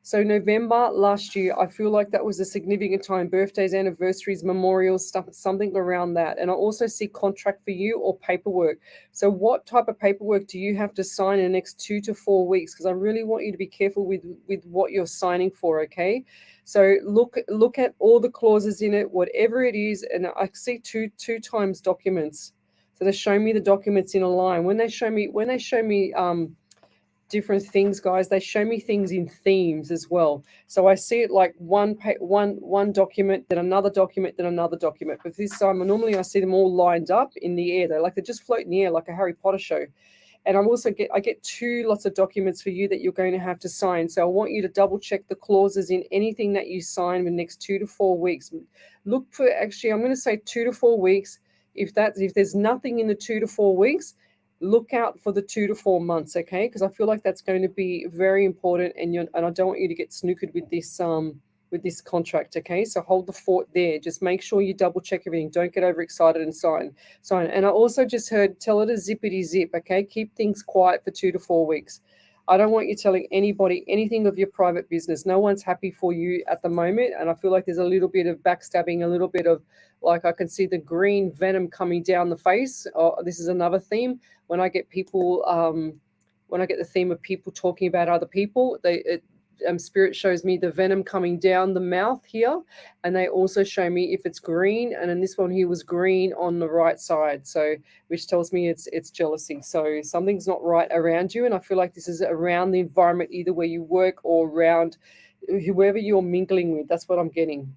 A: So November last year, I feel like that was a significant time. Birthdays, anniversaries, memorials, stuff, something around that. And I also see contract for you or paperwork. So what type of paperwork do you have to sign in the next 2 to 4 weeks? Because I really want you to be careful with what you're signing for, okay? So look at all the clauses in it, whatever it is. And I see two times documents. So they show me the documents in a line. When they show me different things, guys, they show me things in themes as well. So I see it like one document, then another document, then another document. But this time, normally I see them all lined up in the air. They're just float in the air like a Harry Potter show. And I get 2 lots of documents for you that you're going to have to sign. So I want you to double check the clauses in anything that you sign in the next 2 to 4 weeks. Look for, actually, I'm going to say 2 to 4 weeks. If there's nothing in the 2 to 4 weeks, look out for the 2 to 4 months, okay? Because I feel like that's going to be very important, and I don't want you to get snookered with this contract, okay? So hold the fort there. Just make sure you double check everything. Don't get overexcited and sign. And I also just heard, tell it a zippity zip, okay? Keep things quiet for 2 to 4 weeks. I don't want you telling anybody anything of your private business. No one's happy for you at the moment, and I feel like there's a little bit of backstabbing, a little bit of, like, I can see the green venom coming down the face. Oh, this is another theme. When I get people, when I get the theme of people talking about other people, Spirit shows me the venom coming down the mouth here, and they also show me if it's green, and in this one here was green on the right side, so which tells me it's jealousy. So something's not right around you, and I feel like this is around the environment, either where you work or around whoever you're mingling with. That's what I'm getting.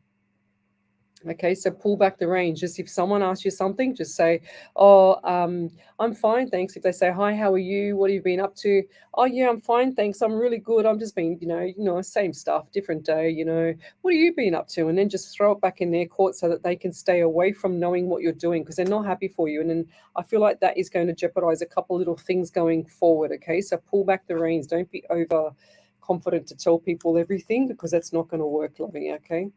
A: Okay, so pull back the reins. Just if someone asks you something, just say, "Oh, I'm fine, thanks." If they say, "Hi, how are you? What have you been up to?" "Oh, yeah, I'm fine, thanks. I'm really good. I'm just been, same stuff, different day. What have you been up to?" And then just throw it back in their court so that they can stay away from knowing what you're doing, because they're not happy for you. And then I feel like that is going to jeopardize a couple little things going forward. Okay, so pull back the reins. Don't be over confident to tell people everything, because that's not going to work, loving. Okay.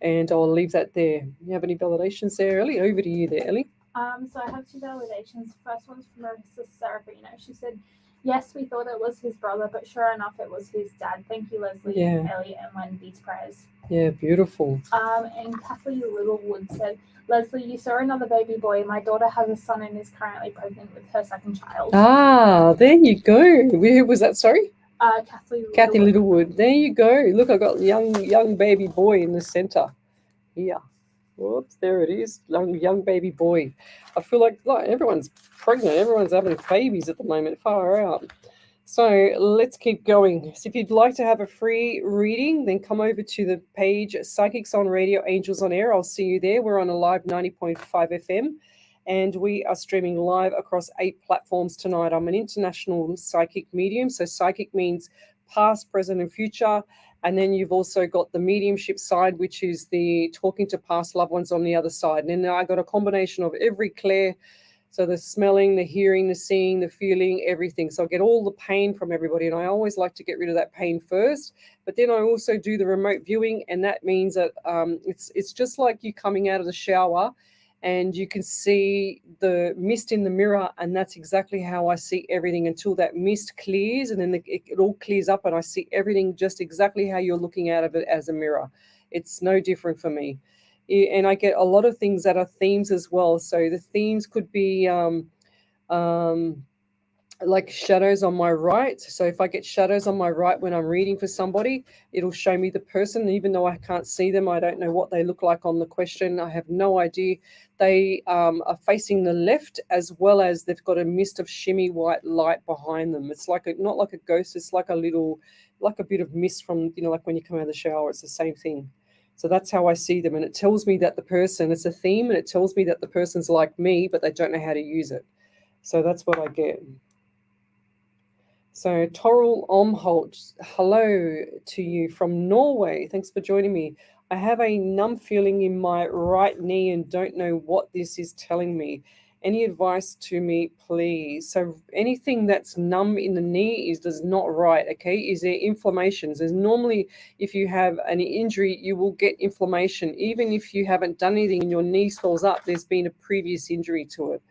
A: And I'll leave that there. You have any validations there, Ellie? Over to you there, Ellie.
D: So I have 2 validations. First one's from Marissa Sarabino. She said, "Yes, we thought it was his brother, but sure enough, it was his dad. Thank you, Leslie,
A: Yeah.
D: Ellie, and Wendy's prayers."
A: Yeah, beautiful.
D: And Kathleen Littlewood said, "Leslie, you saw another baby boy. My daughter has a son and is currently pregnant with her second child."
A: Ah, there you go. Who was that? Sorry? Kathy
D: Littlewood.
A: Littlewood. There you go. Look, I got young baby boy in the center. Here. Whoops, there it is. Young baby boy. I feel like everyone's pregnant. Everyone's having babies at the moment. Far out. So let's keep going. So if you'd like to have a free reading, then come over to the page Psychics on Radio, Angels on Air. I'll see you there. We're on a live 90.5 FM. And we are streaming live across 8 platforms tonight. I'm an international psychic medium. So psychic means past, present, and future. And then you've also got the mediumship side, which is the talking to past loved ones on the other side. And then I got a combination of every clair. So the smelling, the hearing, the seeing, the feeling, everything. So I get all the pain from everybody. And I always like to get rid of that pain first. But then I also do the remote viewing. And that means that it's just like you coming out of the shower and you can see the mist in the mirror, and that's exactly how I see everything until that mist clears, and then it all clears up and I see everything just exactly how you're looking out of it as a mirror. It's no different for me. And I get a lot of things that are themes as well. So the themes could be like shadows on my right. So if I get shadows on my right when I'm reading for somebody, it'll show me the person, even though I can't see them. I don't know what they look like on the question. I have no idea. They are facing the left, as well as they've got a mist of shimmy white light behind them. It's like not like a ghost. It's like a bit of mist from, like when you come out of the shower. It's the same thing. So that's how I see them. And it tells me that the person, it's a theme, and it tells me that the person's like me, but they don't know how to use it. So that's what I get. So Toril Omholt, hello to you from Norway. Thanks for joining me. I have a numb feeling in my right knee and don't know what this is telling me. Any advice to me, please? So anything that's numb in the knee is not right, okay? Is there inflammations? There's normally, if you have an injury, you will get inflammation. Even if you haven't done anything and your knee swells up, there's been a previous injury to it.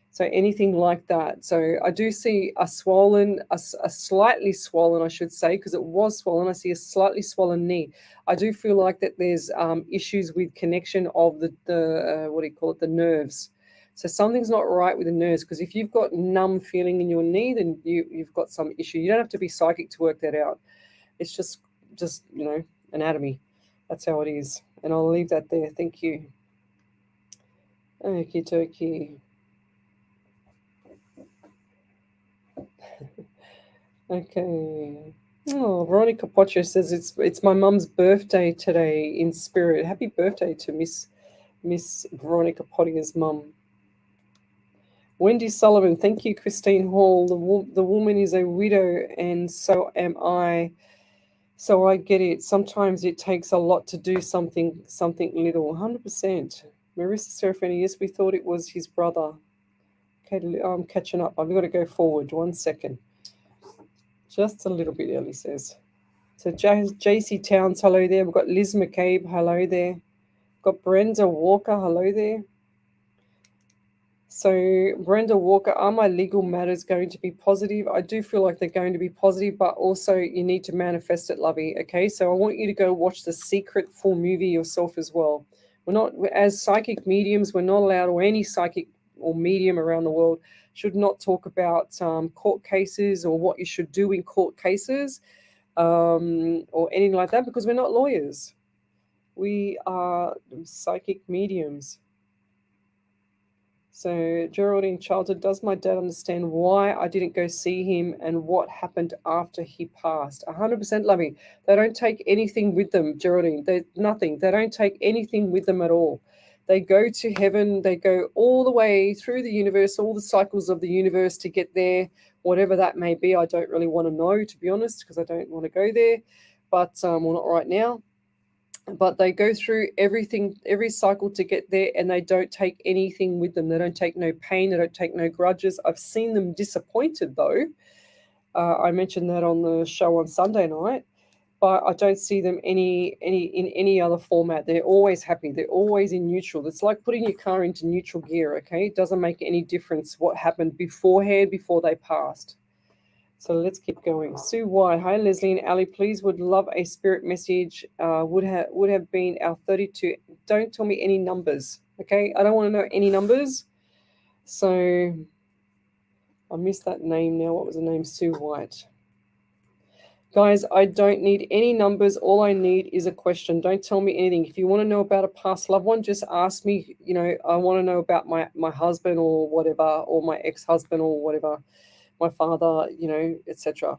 A: So anything like that. So I do see a slightly swollen, I should say, because it was swollen. I see a slightly swollen knee. I do feel like that there's issues with connection of the the nerves. So something's not right with the nerves, because if you've got numb feeling in your knee, then you've got some issue. You don't have to be psychic to work that out. It's just anatomy. That's how it is. And I'll leave that there. Thank you. Okie dokie. Okay. Oh, Veronica Pocho says it's my mum's birthday today in spirit. Happy birthday to Miss Veronica Potter's mum. Wendy Sullivan, thank you, Christine Hall. The woman is a widow, and so am I. So I get it. Sometimes it takes a lot to do something little. 100%. Marissa Serafini, yes, we thought it was his brother. Okay, I'm catching up. I've got to go forward. 1 second. Just a little bit, Ellie says. So JC Towns, hello there. We've got Liz McCabe, hello there. We've got Brenda Walker, hello there. So Brenda Walker, are my legal matters going to be positive? I do feel like they're going to be positive, but also you need to manifest it, lovey. Okay, so I want you to go watch The Secret full movie yourself as well. As psychic mediums, we're not allowed, or any psychic or medium around the world should not talk about court cases or what you should do in court cases. or anything like that, because we're not lawyers. We are psychic mediums. So Geraldine childhood, does my dad understand why I didn't go see him and what happened after he passed? 100% Lovey. They don't take anything with them, Geraldine. They nothing. They don't take anything with them at all. They go to heaven. They go all the way through the universe, all the cycles of the universe to get there, whatever that may be. I don't really want to know, to be honest, because I don't want to go there. But well, not right now. But they go through everything, every cycle to get there, and they don't take anything with them. They don't take no pain. They don't take no grudges. I've seen them disappointed, though. I mentioned that on the show on Sunday night, but I don't see them in any other format. They're always happy. They're always in neutral. It's like putting your car into neutral gear, okay? It doesn't make any difference what happened beforehand, before they passed. So let's keep going. Sue White, hi Leslie and Ali, please would love a spirit message. Would have been our 32. Don't tell me any numbers, okay? I don't want to know any numbers. So I missed that name now. What was the name? Sue White. Guys, I don't need any numbers. All I need is a question. Don't tell me anything. If you want to know about a past loved one, just ask me. You know, I want to know about my husband or whatever, or my ex-husband or whatever, my father, you know, etc.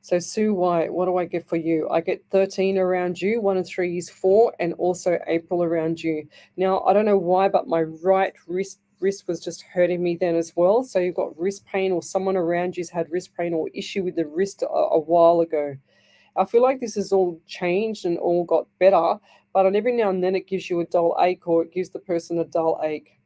A: So Sue White, what do I get for you? I get 13 around you, 1 and 3 is 4, and also April around you. Now, I don't know why, but my right wrist was just hurting me then as well. So you've got wrist pain, or someone around you's had wrist pain or issue with the wrist a while ago. I feel like this has all changed and all got better, but every now and then it gives you a dull ache, or it gives the person a dull ache.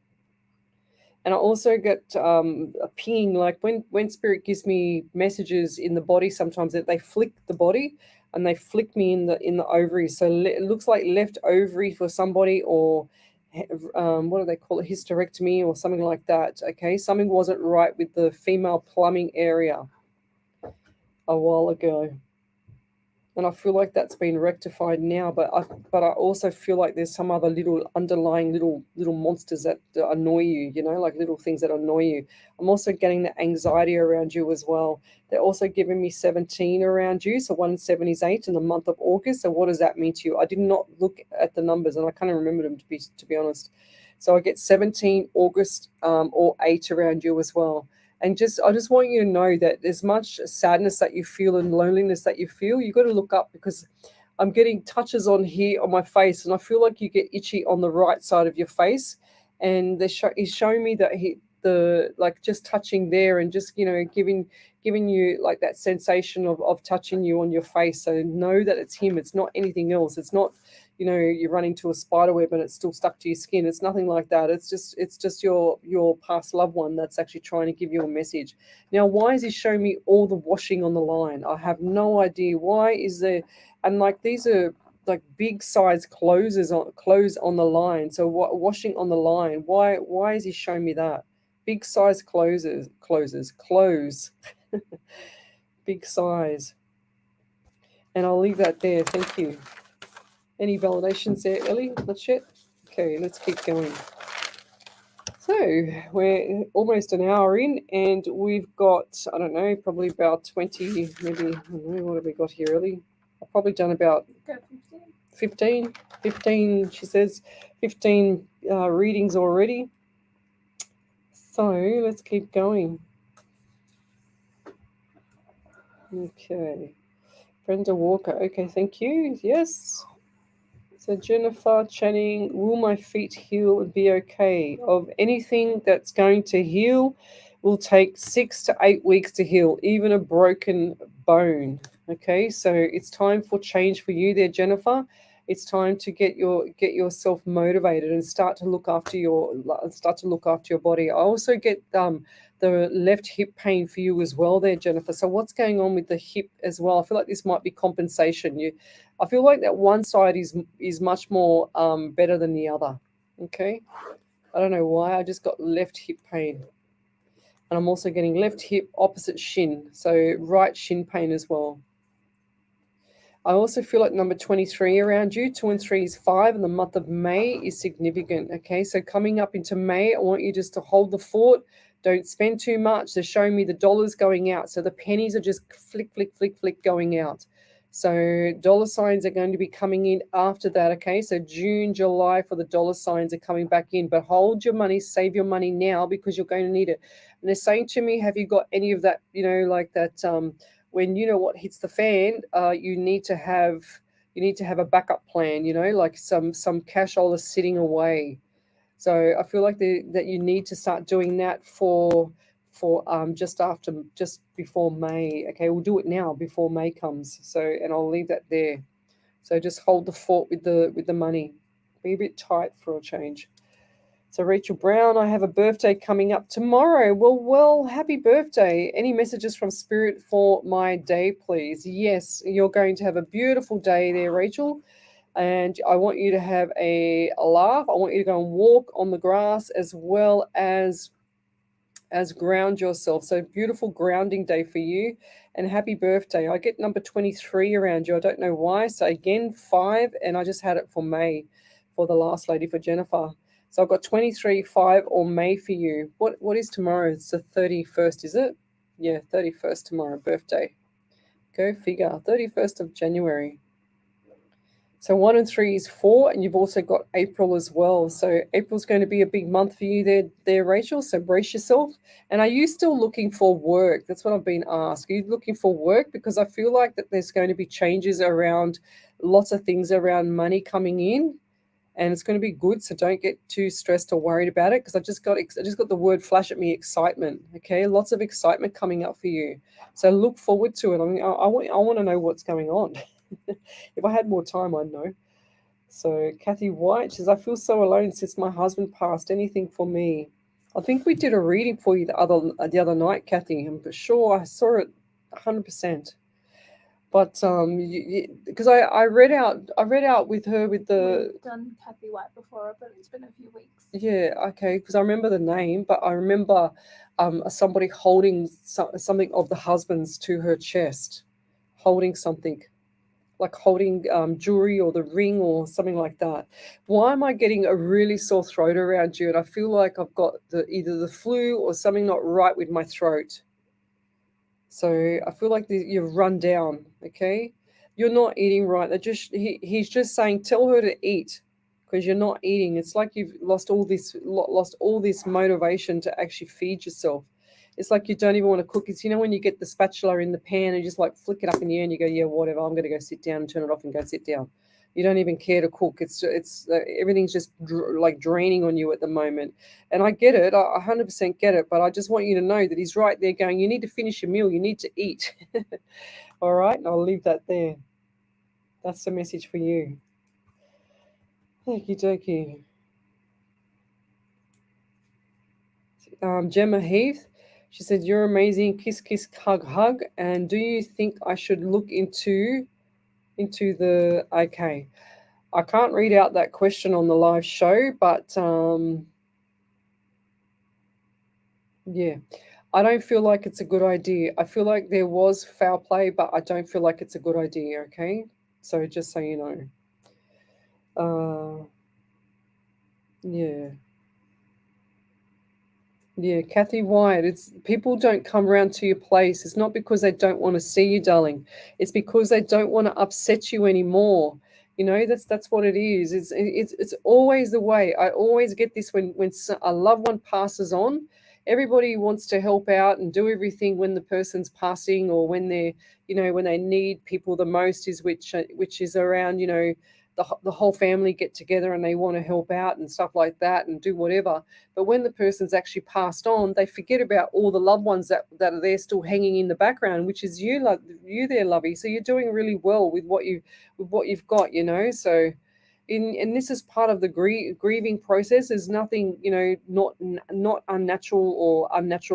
A: And I also get a pinging, like when spirit gives me messages in the body, sometimes that they flick the body and they flick me in the ovaries. So it looks like left ovary for somebody, or what do they call it, hysterectomy or something like that. Okay, something wasn't right with the female plumbing area a while ago. And I feel like that's been rectified now, but I also feel like there's some other little underlying little monsters that annoy you, you know, like little things that annoy you. I'm also getting the anxiety around you as well. They're also giving me 17 around you, so 1 and 7 is 8 in the month of August. So what does that mean to you? I did not look at the numbers, and I kind of remember them to be honest. So I get 17 August or 8 around you as well. And I just want you to know that there's much sadness that you feel and loneliness that you feel. You've got to look up, because I'm getting touches on here on my face, and I feel like you get itchy on the right side of your face. And he's showing me that like just touching there, and just, you know, giving you like that sensation of touching you on your face. So know that it's him. It's not anything else. It's not, you know, you run into a spider web and it's still stuck to your skin. It's nothing like that. It's just your past loved one that's actually trying to give you a message. Now, why is he showing me all the washing on the line? I have no idea. Why is there? And like, these are like big size clothes on the line. So washing on the line? Why is he showing me that? Big size clothes. Big size. And I'll leave that there. Thank you. Any validations there, Ellie? Not yet? Okay, let's keep going. So we're almost an hour in, and we've got, I don't know, probably about 20, maybe, I don't know, what have we got here, Ellie? I've probably done about 15, she says, 15 readings already. So let's keep going. Okay. Brenda Walker, okay, thank you. Yes. So Jennifer Channing, will my feet heal and be okay? Of anything that's going to heal will take 6 to 8 weeks to heal, even a broken bone. Okay, so it's time for change for you there, Jennifer. It's time to get yourself motivated and start to look after your body. I also get the left hip pain for you as well there, Jennifer. So what's going on with the hip as well? I feel like this might be compensation. I feel like that one side is much more better than the other. Okay, I don't know why. I just got left hip pain, and I'm also getting left hip opposite shin, so right shin pain as well. I also feel like number 23 around you. 2 and 3 is 5, and the month of May is significant. Okay, so coming up into May, I want you just to hold the fort. Don't spend too much. They're showing me the dollars going out, so the pennies are just flick, flick, flick, flick going out. So dollar signs are going to be coming in after that, okay? So June, July for the dollar signs are coming back in, but hold your money, save your money now because you're going to need it. And they're saying to me, have you got any of that, like that when you know what hits the fan, you need to have a backup plan, like some cash all is sitting away. So I feel like that you need to start doing that for just before May. Okay, we'll do it now before May comes. So, and I'll leave that there. So just hold the fort with the money. Be a bit tight for a change. So Rachel Brown, I have a birthday coming up tomorrow. Well, happy birthday. Any messages from Spirit for my day, please? Yes, you're going to have a beautiful day there, Rachel. And I want you to have a laugh. I want you to go and walk on the grass as well as ground yourself. So beautiful grounding day for you. And happy birthday. I get number 23 around you. I don't know why. So again, 5, and I just had it for May for the last lady, for Jennifer. So I've got 23, 5, or May for you. What is tomorrow? It's the 31st, is it? Yeah, 31st tomorrow, birthday. Go figure. 31st of January. So 1 and 3 is 4, and you've also got April as well. So April's going to be a big month for you there, Rachel. So brace yourself. And are you still looking for work? That's what I've been asked. Are you looking for work? Because I feel like that there's going to be changes around lots of things around money coming in, and it's going to be good. So don't get too stressed or worried about it, because I just got the word flash at me, excitement. Okay, lots of excitement coming up for you. So look forward to it. I mean, I want to know what's going on. If I had more time, I'd know. So Kathy White says, I feel so alone since my husband passed. Anything for me? I think we did a reading for you the other night, Kathy. I'm sure I saw it 100%. But because I read out with her with the.
D: We've done Kathy White before, but it's been a few weeks.
A: Yeah, okay, because I remember the name, but I remember somebody holding something of the husband's to her chest, holding something. Like holding jewelry or the ring or something like that. Why am I getting a really sore throat around you? And I feel like I've got either the flu or something not right with my throat. So I feel like you've run down, okay? You're not eating right. He's just saying, tell her to eat, because you're not eating. It's like you've lost all this motivation to actually feed yourself. It's like you don't even want to cook. It's, when you get the spatula in the pan and you just like flick it up in the air and you go, yeah, whatever, I'm going to go sit down and turn it off and go sit down. You don't even care to cook. It's everything's just like draining on you at the moment. And I get it. I 100% get it. But I just want you to know that he's right there going, you need to finish your meal. You need to eat. All right. And I'll leave that there. That's the message for you. Okie dokie. Gemma Heath. She said, you're amazing. Kiss, kiss, hug, hug. And do you think I should look into the, okay. I can't read out that question on the live show, but yeah, I don't feel like it's a good idea. I feel like there was foul play, but I don't feel like it's a good idea, okay? So just so you know. Yeah. Yeah, Kathy White, it's people don't come around to your place. It's not because they don't want to see you, darling. It's because they don't want to upset you anymore. That's what it is. It's always the way. I always get this when a loved one passes on. Everybody wants to help out and do everything when the person's passing, or when they're, when they need people the most, which is around, the whole family get together and they want to help out and stuff like that and do whatever. But when the person's actually passed on, they forget about all the loved ones that are there still hanging in the background, which is you there, lovey. So you're doing really well with what you've got, So, and this is part of the grieving process. There's nothing, not unnatural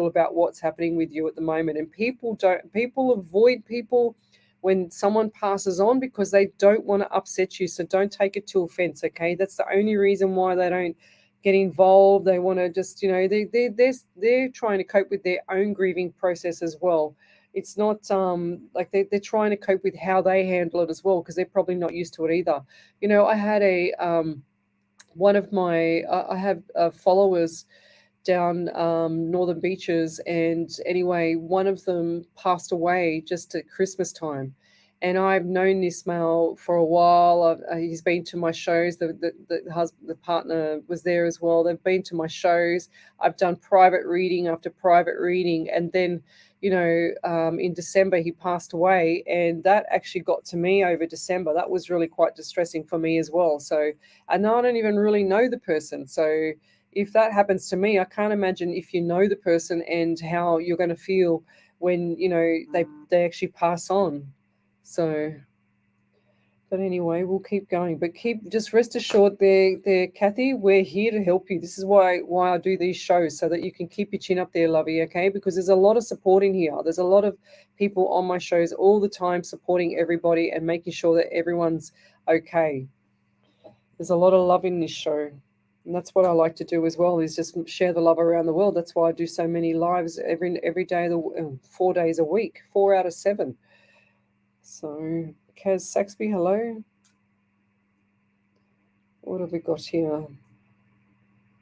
A: about what's happening with you at the moment. And people avoid people when someone passes on because they don't want to upset you. So don't take it to offense, okay? That's the only reason why they don't get involved. They want to just, they're trying to cope with their own grieving process as well. It's not like they're trying to cope with how they handle it as well, because they're probably not used to it either. I had one of my, I have followers down Northern Beaches, and anyway, one of them passed away just at Christmas time, And I've known this male for a while. He's been to my shows. The husband, the partner was there as well. They've been to my shows. I've done private reading after private reading. And then, in December, he passed away. And that actually got to me over December. That was really quite distressing for me as well. So, and I don't even really know the person. So if that happens to me, I can't imagine if you know the person and how you're going to feel when, they actually pass on. So, but anyway, we'll keep going. But just rest assured there, Kathy, we're here to help you. This is why I do these shows, so that you can keep your chin up there, lovey, okay? Because there's a lot of support in here. There's a lot of people on my shows all the time supporting everybody and making sure that everyone's okay. There's a lot of love in this show. And that's what I like to do as well, is just share the love around the world. That's why I do so many lives every day, 4 days a week, 4 out of 7. So, Kaz Saxby, hello. What have we got here?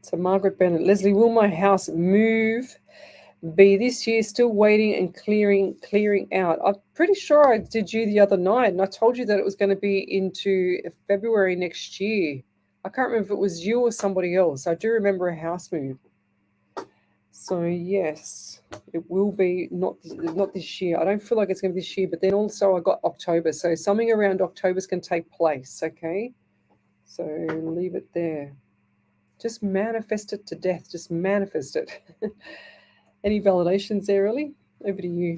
A: So, Margaret Bennett, Lesley, will my house move be this year? Still waiting and clearing out. I'm pretty sure I did you the other night, and I told you that it was going to be into February next year. I can't remember if it was you or somebody else. I do remember a house move. So yes, it will be not this year. I don't feel like it's going to be this year, but then also I got October. So something around October's can take place, okay? So leave it there. Just manifest it to death. Just manifest it. Any validations there, Ellie? Over to you.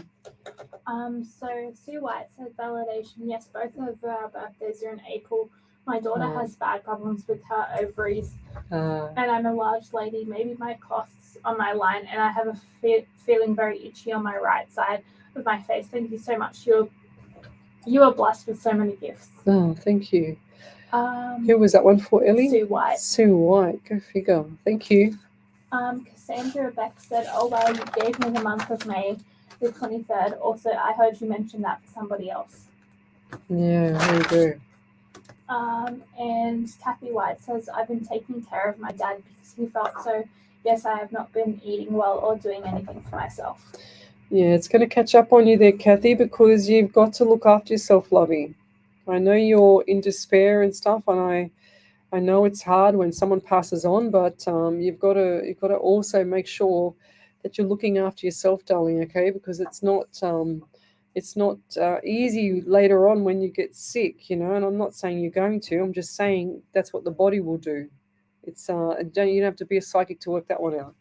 D: So Sue White said validation. Yes, both of our birthdays are in April. My daughter has bad problems with her ovaries, and I'm a large lady. Maybe my cloth's on my line, and I have a feeling very itchy on my right side of my face. Thank you so much. You are blessed with so many gifts.
A: Oh, thank you. Who was that one for, Ellie?
D: Sue White.
A: Sue White. Go figure. Thank you.
D: Cassandra Beck said, "Oh well, you gave me the month of May, the 23rd. Also, I heard you mention that for somebody else."
A: Yeah, there you go.
D: And Kathy White says, "I've been taking care of my dad because he felt so. Yes, I have not been eating well or doing anything for myself."
A: Yeah, it's going to catch up on you there, Kathy, because you've got to look after yourself, lovey. I know you're in despair and stuff, and I know it's hard when someone passes on, but you've got to also make sure that you're looking after yourself, darling. Okay, because it's not easy later on when you get sick, And I'm not saying you're going to. I'm just saying that's what the body will do. It's you don't have to be a psychic to work that one out.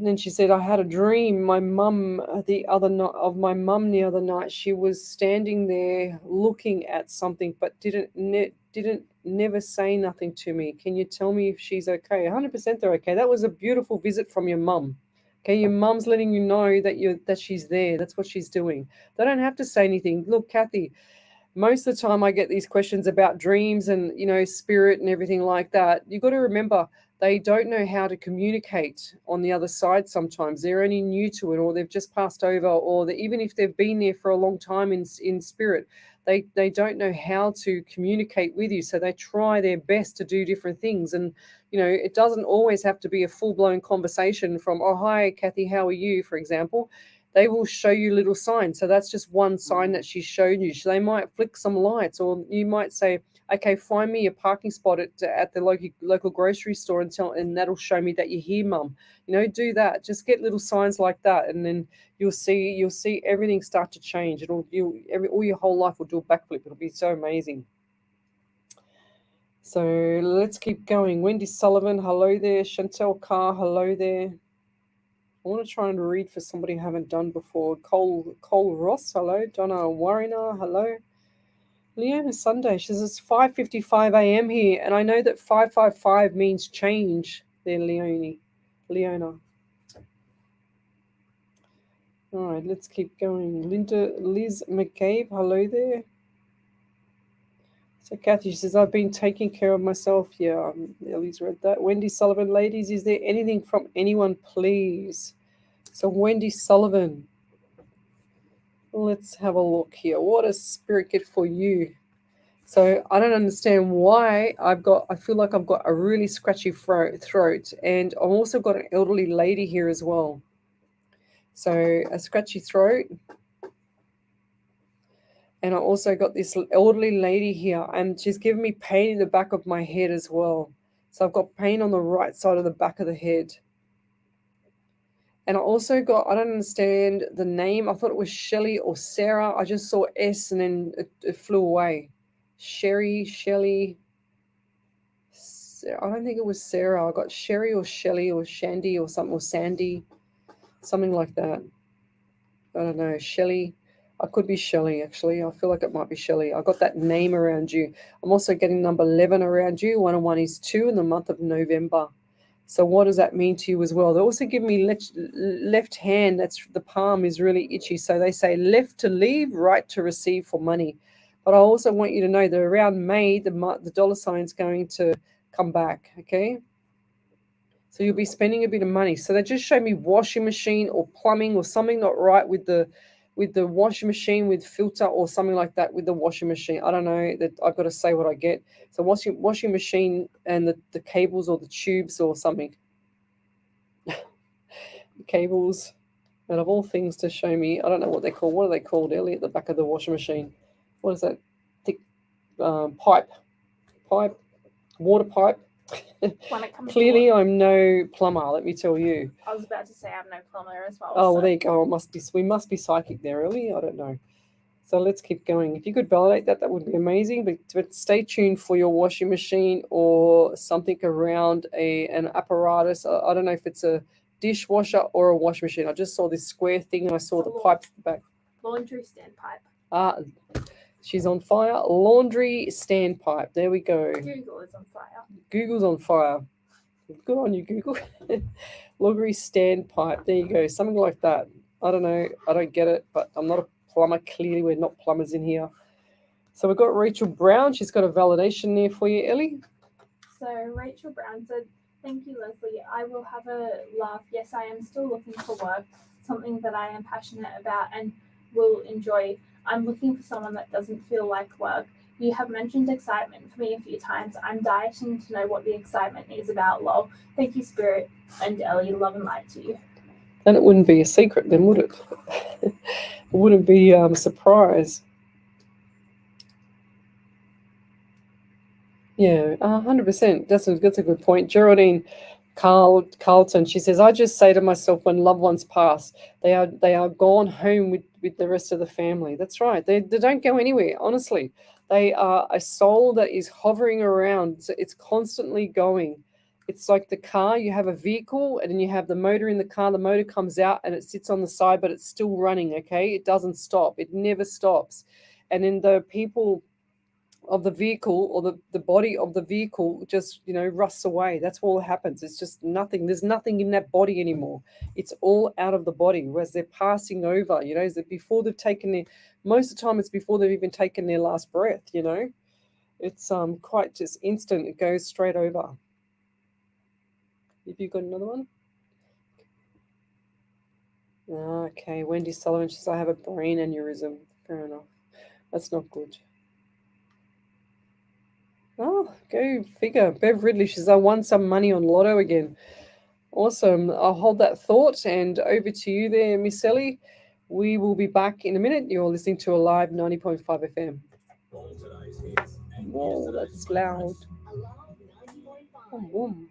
A: Then she said, "I had a dream. My mum the other night. She was standing there looking at something, but didn't never say nothing to me. Can you tell me if she's okay?" 100% they're okay. That was a beautiful visit from your mum. Okay, your mum's letting you know that she's there. That's what she's doing. They don't have to say anything. Look, Kathy, most of the time I get these questions about dreams and spirit and everything like that. You got to remember, they don't know how to communicate on the other side. Sometimes they're only new to it, or they've just passed over, or even if they've been there for a long time in spirit, they don't know how to communicate with you. So they try their best to do different things, and it doesn't always have to be a full-blown conversation from, "Oh, hi Kathy, how are you?" for example. They will show you little signs. So that's just one sign that she's shown you. So they might flick some lights, or you might say, "Okay, find me a parking spot at the local grocery store and that'll show me that you're here, Mum." Do that. Just get little signs like that, and then you'll see everything start to change. All your whole life will do a backflip. It'll be so amazing. So let's keep going. Wendy Sullivan, hello there. Chantel Carr, hello there. I want to try and read for somebody I haven't done before. Cole Ross, hello. Donna Warriner, hello. Leona Sunday, she says it's 5:55 a.m. here, and I know that 555 means change there, Leona. All right, let's keep going. Liz McCabe, hello there. So Kathy, she says, "I've been taking care of myself." Yeah, Ellie's read that. Wendy Sullivan, ladies, is there anything from anyone, please? So Wendy Sullivan, let's have a look here. What does spirit get for you? So I don't understand why I feel like I've got a really scratchy throat, and I've also got an elderly lady here as well. So a scratchy throat. And I also got this elderly lady here, and she's giving me pain in the back of my head as well. So I've got pain on the right side of the back of the head. And I also got, I don't understand the name. I thought it was Shelley or Sarah. I just saw S and then it flew away. Shelley. I don't think it was Sarah. I got Sherry or Shelley or Shandy or something, or Sandy, something like that. I don't know. Shelley. I could be Shelley, actually. I feel like it might be Shelley. I got that name around you. I'm also getting number 11 around you. 1 and 1 is 2 in the month of November. So what does that mean to you as well? They also give me left hand. That's the palm is really itchy. So they say left to leave, right to receive for money. But I also want you to know that around May, the dollar sign is going to come back, okay? So you'll be spending a bit of money. So they just show me washing machine or plumbing or something not right with the washing machine, with filter or something like that with the washing machine. I don't know, that I've got to say what I get. So washing machine and the cables or the tubes or something. Cables, and of all things to show me, I don't know what they're called. What are they called, Ellie, at the back of the washing machine? What is that? Thick pipe, water pipe.
D: When it comes
A: Clearly,
D: to
A: I'm no plumber. Let me tell you.
D: I was about to say I'm no plumber as well.
A: Oh, well,
D: so-
A: there you go. We must be psychic there, Ellie. I don't know. So let's keep going. If you could validate that, that would be amazing. But stay tuned for your washing machine or something around an apparatus. I don't know if it's a dishwasher or a washing machine. I just saw this square thing and I saw the pipe back.
D: Laundry standpipe.
A: She's on fire. Laundry standpipe. There we go.
D: Google is on fire.
A: Google's on fire. Good on you, Google. Laundry standpipe. There you go. Something like that. I don't know. I don't get it, but I'm not a plumber. Clearly, we're not plumbers in here. So we've got Rachel Brown. She's got a validation there for you, Ellie.
D: So Rachel Brown said, "Thank you, Leslie. I will have a laugh. Yes, I am still looking for work, something that I am passionate about and will enjoy. I'm looking for someone that doesn't feel like work. You have mentioned excitement for me a few times. I'm dieting to know what the excitement is about, lol. Thank you, Spirit and Ellie. Love and light to you."
A: Then it wouldn't be a secret, then, would it? It wouldn't be a surprise. Yeah, 100%. That's a good point. Geraldine Carlton, she says, I just say to myself, when loved ones pass, they are gone home with the rest of the family. That's right. They don't go anywhere, honestly. They are a soul that is hovering around. It's constantly going. It's like the car. You have a vehicle and then you have the motor in the car. The motor comes out and it sits on the side, but it's still running, okay? It doesn't stop. It never stops. And then the people of the vehicle or the body of the vehicle just, rusts away. That's all that happens. It's just nothing. There's nothing in that body anymore. It's all out of the body. Whereas they're passing over, is that before they've taken most of the time it's before they've even taken their last breath, It's quite just instant. It goes straight over. Have you got another one? Okay, Wendy Sullivan says, I have a brain aneurysm. Fair enough. That's not good. Oh, go figure. Bev Ridley says, I won some money on Lotto again. Awesome. I'll hold that thought and over to you there, Miss Ellie. We will be back in a minute. You're listening to a live 90.5 FM. Whoa, that's loud. Oh, boom.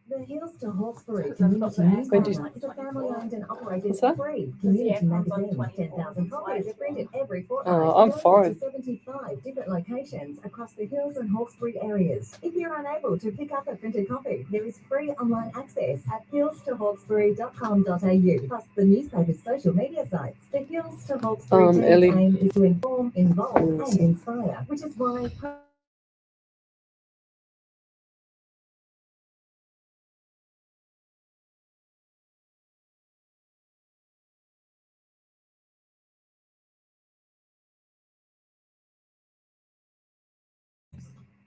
B: The Hills to Hawkesbury Community Newspaper is a family-owned and operated free community magazine. 10,000 copies are printed every fortnight.
A: I'm fine.
B: 75 different locations across the Hills and Hawkesbury areas. If you're unable to pick up a printed copy, there is free online access at hillstohawkesbury.com.au, plus the newspaper's social media sites. The Hills to Hawkesbury team's
A: Ellie.
B: aim is to inform, involve, and inspire, which is why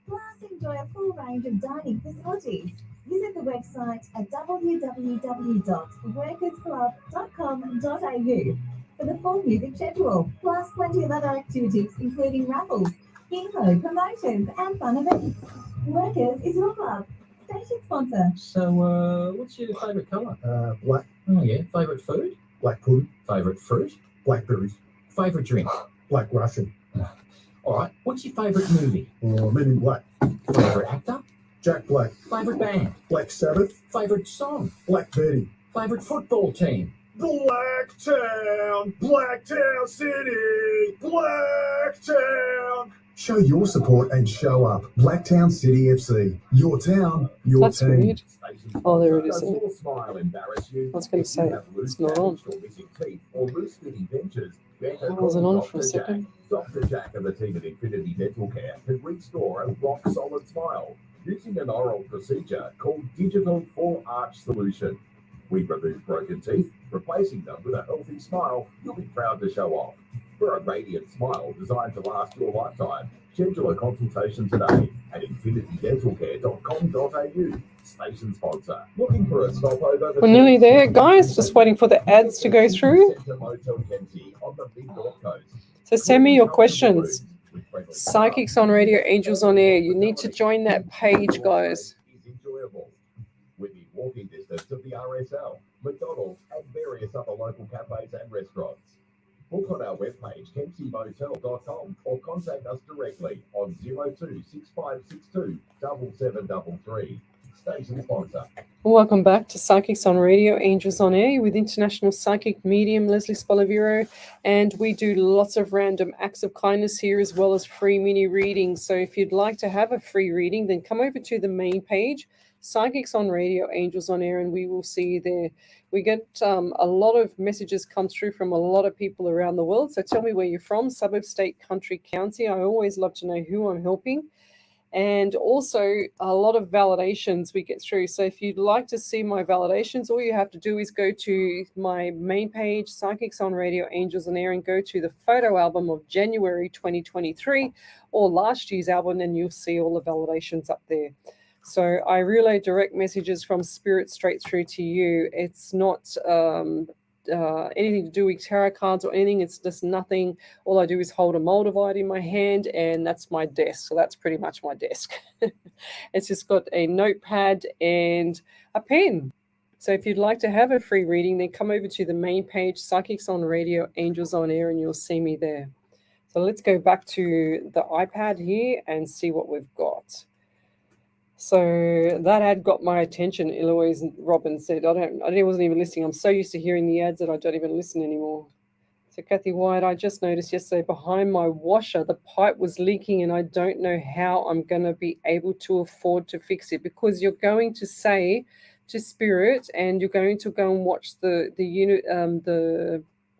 B: Plus, enjoy a full range of dining facilities. Visit the website at www.workersclub.com.au for the full music schedule, plus plenty of other activities, including raffles, info, promotions, and fun events. Workers is your club. Station sponsor.
F: So, what's your favourite colour?
C: Black.
F: Oh, yeah. Favourite food?
C: Black pudding.
F: Favourite fruit?
C: Blackberries. Favorite drink?
G: Black Russian.
C: All right. What's your favorite movie?
G: Men in Black.
C: Favorite actor?
G: Jack Black.
C: Favorite band?
G: Black Sabbath.
C: Favorite song?
G: Black Betty.
C: Favorite football team?
G: Blacktown City, Blacktown. Show your support and show up. Blacktown City FC. Your town, your
A: That's
G: team.
A: weird. Oh, there it is.
C: Does your smile embarrass you?
A: I was going to say, it's not on.
C: Or missing teeth or loose fitting dentures, better
A: I wasn't
C: call
A: on for a
C: Dr. Jack.
A: second.
C: Dr. Jack and the team at Infinity Dental Care can restore a rock-solid smile using an oral procedure called Digital Full Arch Solution. We remove broken teeth, replacing them with a healthy smile you'll be proud to show off. For a radiant smile designed to last your lifetime, schedule a consultation today at infinitydentalcare.com.au. Station sponsor. Looking for a stopover?
A: We're nearly there, guys. Just waiting for the ads to go through.
C: Motel Kempsey on the Big North Coast.
A: So send me your questions. Psychics on Radio, Angels on Air. You need to join that page, guys.
C: Is enjoyable. Within walking distance of the RSL, McDonald's, and various other local cafes and restaurants. Book on our webpage, kempseymotel.com, or contact us directly on 026562 7733. Station sponsor.
A: Welcome back to Psychics on Radio, Angels on Air with international psychic medium Lesley Spaliviero, and we do lots of random acts of kindness here as well as free mini readings. So if you'd like to have a free reading, then come over to the main page, Psychics on Radio, Angels on Air, and we will see you there. We get a lot of messages come through from a lot of people around the world. So tell me where you're from, suburb, state, country, county. I always love to know who I'm helping. And also a lot of validations we get through. So if you'd like to see my validations, all you have to do is go to my main page, Psychics on Radio, Angels on Air, and go to the photo album of January 2023 or last year's album, and you'll see all the validations up there. So I relay direct messages from Spirit straight through to you. It's not anything to do with tarot cards or anything. It's just nothing. All I do is hold a Moldavite in my hand, and that's my desk. So that's pretty much my desk. It's just got a notepad and a pen. So if you'd like to have a free reading, then come over to the main page, Psychics on Radio, Angels on Air, and you'll see me there. So let's go back to the iPad here and see what we've got. So that ad got my attention. Eloise Robin said, I wasn't even listening. I'm so used to hearing the ads that I don't even listen anymore. So Kathy White, I just noticed yesterday behind my washer, the pipe was leaking, and I don't know how I'm going to be able to afford to fix it, because you're going to say to Spirit, and you're going to go and watch the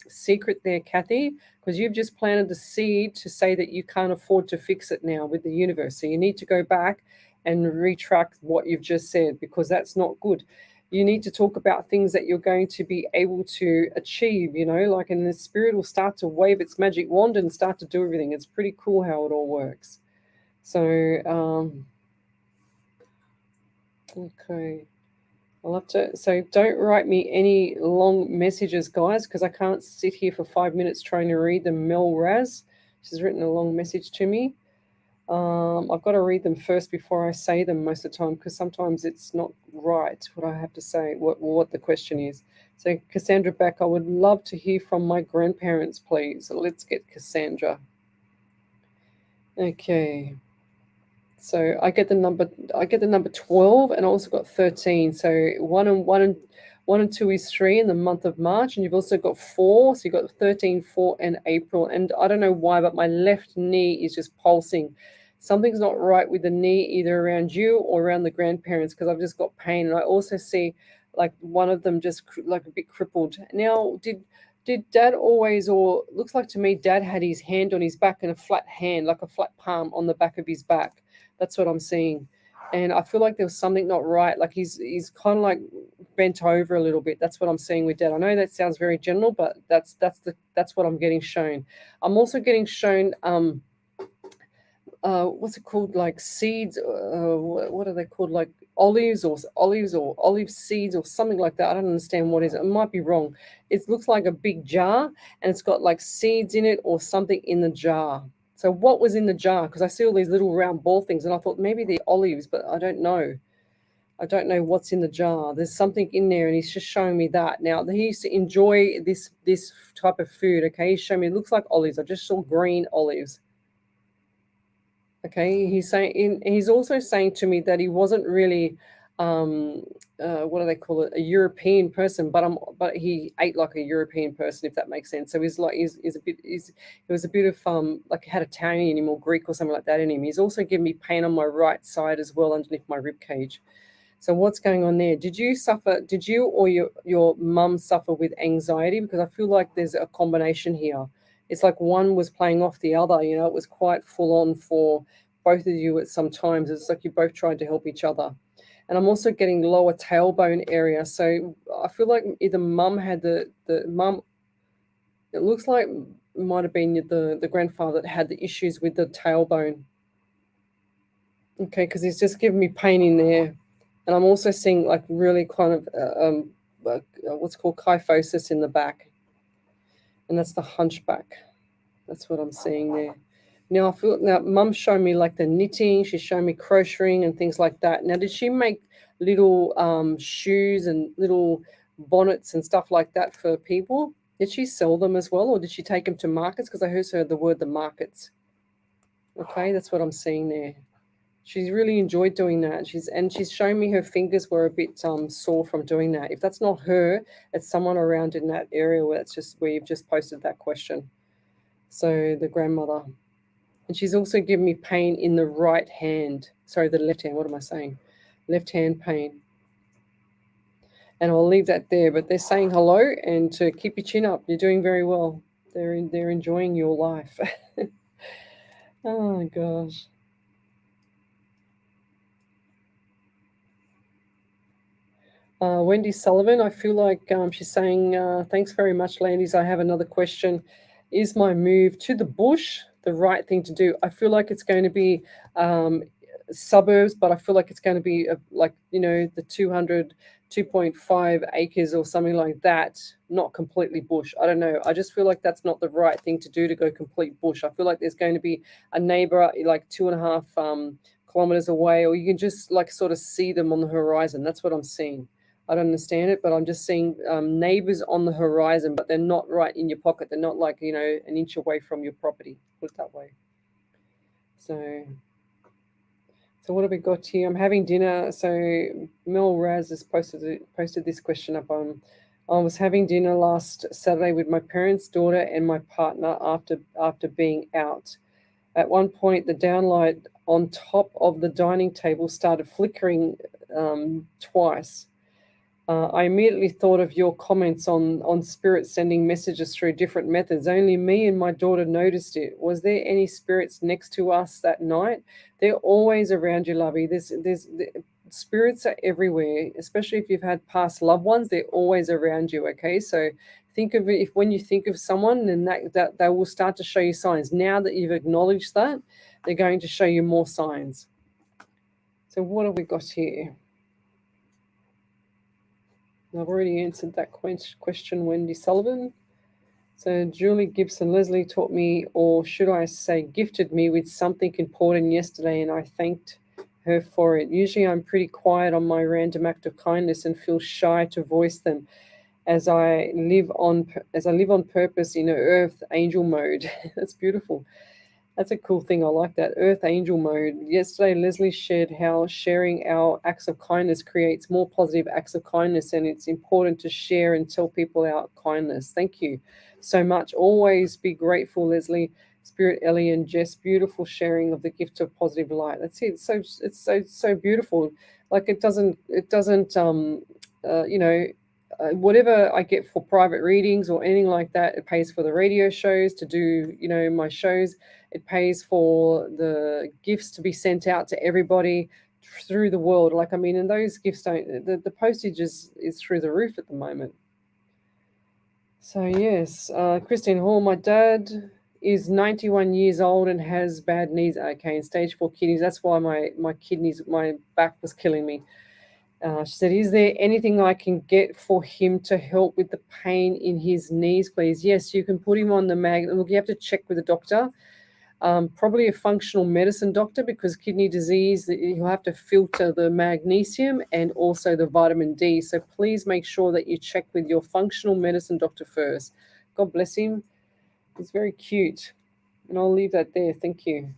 A: secret there, Kathy, because you've just planted the seed to say that you can't afford to fix it now with the universe. So you need to go back and retract what you've just said, because that's not good. You need to talk about things that you're going to be able to achieve, and the Spirit will start to wave its magic wand and start to do everything. It's pretty cool how it all works. So, okay. I'll have to, so don't write me any long messages, guys, because I can't sit here for 5 minutes trying to read them. Mel Raz, she's written a long message to me. I've got to read them first before I say them most of the time, because sometimes it's not right what I have to say, what the question is. So Cassandra Beck, I would love to hear from my grandparents, please. So let's get Cassandra. Okay. So I get the number 12, and I also got 13. So 1 and 2 is 3 in the month of March, and you've also got 4. So you've got 13, 4, and April. And I don't know why, but my left knee is just pulsing. Something's not right with the knee, either around you or around the grandparents, because I've just got pain. And I also see like one of them just like a bit crippled. Now, did Dad always, or looks like to me, Dad had his hand on his back and a flat hand, like a flat palm on the back of his back. That's what I'm seeing. And I feel like there was something not right. Like he's kind of like bent over a little bit. That's what I'm seeing with Dad. I know that sounds very general, but that's what I'm getting shown. I'm also getting shown what's it called? Like seeds. What are they called? Like olives or olive seeds or something like that. I don't understand what it is. It might be wrong. It looks like a big jar, and it's got like seeds in it or something in the jar. So what was in the jar? Because I see all these little round ball things, and I thought maybe they're olives, but I don't know. I don't know what's in the jar. There's something in there, and he's just showing me that. Now, he used to enjoy this type of food, okay? He's showing me, it looks like olives. I just saw green olives. Okay, he's also saying to me that he wasn't really, what do they call it, a European person, but he ate like a European person, if that makes sense. So he's he was a bit of like he had Italian in him or Greek or something like that in him. He's also given me pain on my right side as well, underneath my rib cage. So what's going on there? Did you or your mum suffer with anxiety? Because I feel like there's a combination here. It's like one was playing off the other, it was quite full on for both of you at some times. It's like you both tried to help each other. And I'm also getting lower tailbone area. So I feel like either mum had the mum, it looks like it might have been the grandfather that had the issues with the tailbone. Okay, because he's just giving me pain in there. And I'm also seeing like really kind of what's called kyphosis in the back. And that's the hunchback. That's what I'm seeing there. Now mum's showing me like the knitting. She's showing me crocheting and things like that. Now, did she make little shoes and little bonnets and stuff like that for people? Did she sell them as well, or did she take them to markets? Because I heard the markets. Okay, that's what I'm seeing there. She's really enjoyed doing that. She's showing me her fingers were a bit sore from doing that. If that's not her, it's someone around in that area where you've just posted that question. So the grandmother. And she's also given me pain in the right hand. Sorry, the left hand. What am I saying? Left hand pain. And I'll leave that there. But they're saying hello and to keep your chin up. You're doing very well. They're enjoying your life. Oh gosh. Wendy Sullivan, I feel like she's saying, thanks very much, ladies. I have another question. Is my move to the bush the right thing to do? I feel like it's going to be suburbs, but I feel like it's going to be the 2.5 acres or something like that, not completely bush. I don't know. I just feel like that's not the right thing to do, to go complete bush. I feel like there's going to be a neighbor like 2.5 kilometers away, or you can just like sort of see them on the horizon. That's what I'm seeing. I don't understand it, but I'm just seeing neighbors on the horizon, but they're not right in your pocket. They're not like, an inch away from your property, put it that way. So what have we got here? I'm having dinner. So Mel Raz has posted this question up on. I was having dinner last Saturday with my parents, daughter, and my partner after being out. At one point, the downlight on top of the dining table started flickering twice. I immediately thought of your comments on spirit sending messages through different methods. Only me and my daughter noticed it. Was there any spirits next to us that night? They're always around you, lovey. Spirits are everywhere, especially if you've had past loved ones. They're always around you. Okay, so think of it. If when you think of someone, then that they will start to show you signs. Now that you've acknowledged that, they're going to show you more signs. So what have we got here? I've already answered that question, Wendy Sullivan. So Julie Gibson, Lesley taught me, or should I say gifted me with something important yesterday, and I thanked her for it. Usually I'm pretty quiet on my random act of kindness and feel shy to voice them, as I live on purpose in earth angel mode. That's beautiful. That's a cool thing. I like that. Earth angel mode. Yesterday, Lesley shared how sharing our acts of kindness creates more positive acts of kindness, and it's important to share and tell people our kindness. Thank you so much. Always be grateful, Lesley. Spirit, Ellie, and Jess. Beautiful sharing of the gift of positive light. That's it. It's so beautiful. Like it doesn't whatever I get for private readings or anything like that, it pays for the radio shows to do, my shows. It pays for the gifts to be sent out to everybody through the world. And those gifts the postage is through the roof at the moment. So yes, Christine Hall, my dad is 91 years old and has bad knees. Okay, and stage 4 kidneys. That's why my kidneys, my back was killing me. She said, is there anything I can get for him to help with the pain in his knees, please? Yes, you can put him on the magnet. Look, you have to check with the doctor. Probably a functional medicine doctor, because kidney disease, you have to filter the magnesium and also the vitamin D. So please make sure that you check with your functional medicine doctor first. God bless him. He's very cute. And I'll leave that there. Thank you.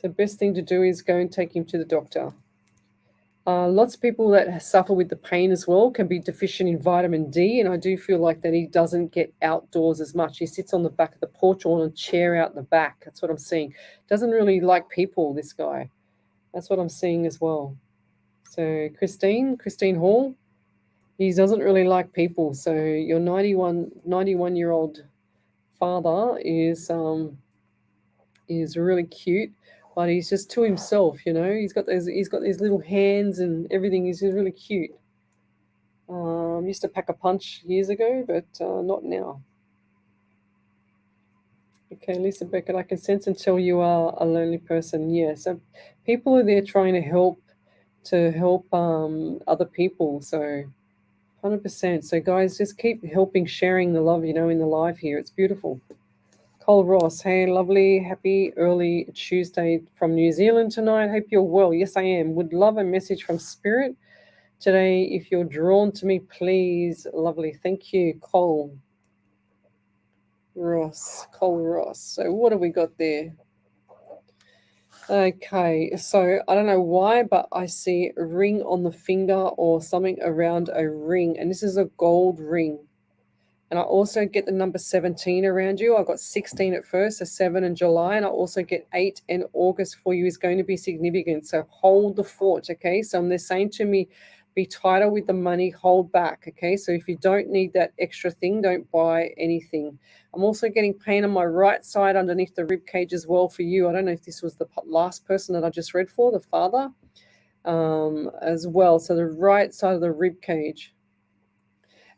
A: The best thing to do is go and take him to the doctor. Lots of people that suffer with the pain as well can be deficient in vitamin D, and I do feel like that he doesn't get outdoors as much. He sits on the back of the porch or on a chair out the back. That's what I'm seeing. Doesn't really like people, this guy. That's what I'm seeing as well. So Christine Hall, he doesn't really like people. So your 91-year-old father is really cute. But he's just to himself, He's got these little hands and everything. He's really cute. Used to pack a punch years ago, but not now. Okay, Lisa Beckett, I can sense and tell you are a lonely person. Yeah, so people are there trying to help other people. So 100%. So guys, just keep helping, sharing the love, in the live here. It's beautiful. Cole Ross, hey, lovely, happy early Tuesday from New Zealand tonight. Hope you're well. Yes, I am. Would love a message from Spirit today. If you're drawn to me, please. Lovely. Thank you, Cole Ross. So what have we got there? Okay, so I don't know why, but I see a ring on the finger or something around a ring, and this is a gold ring. And I also get the number 17 around you. I got 16 at first, so 7 in July. And I also get 8 in August for you is going to be significant. So hold the fort, okay? So they're saying to me, be tighter with the money, hold back, okay? So if you don't need that extra thing, don't buy anything. I'm also getting pain on my right side underneath the rib cage as well for you. I don't know if this was the last person that I just read for, the father, as well. So the right side of the rib cage.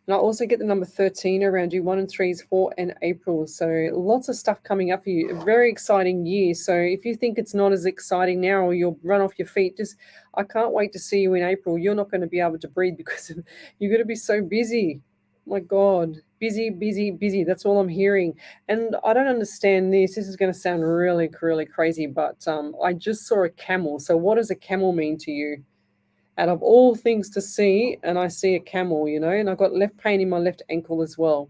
A: And I also get the number 13 around you. 1 and 3 is 4 and April. So lots of stuff coming up for you. A very exciting year. So if you think it's not as exciting now or you'll run off your feet, I can't wait to see you in April. You're not going to be able to breathe because you're going to be so busy. My God, busy. That's all I'm hearing. And I don't understand this. This is going to sound really, really crazy, but I just saw a camel. So what does a camel mean to you? Out of all things to see, and I see a camel, and I've got left pain in my left ankle as well.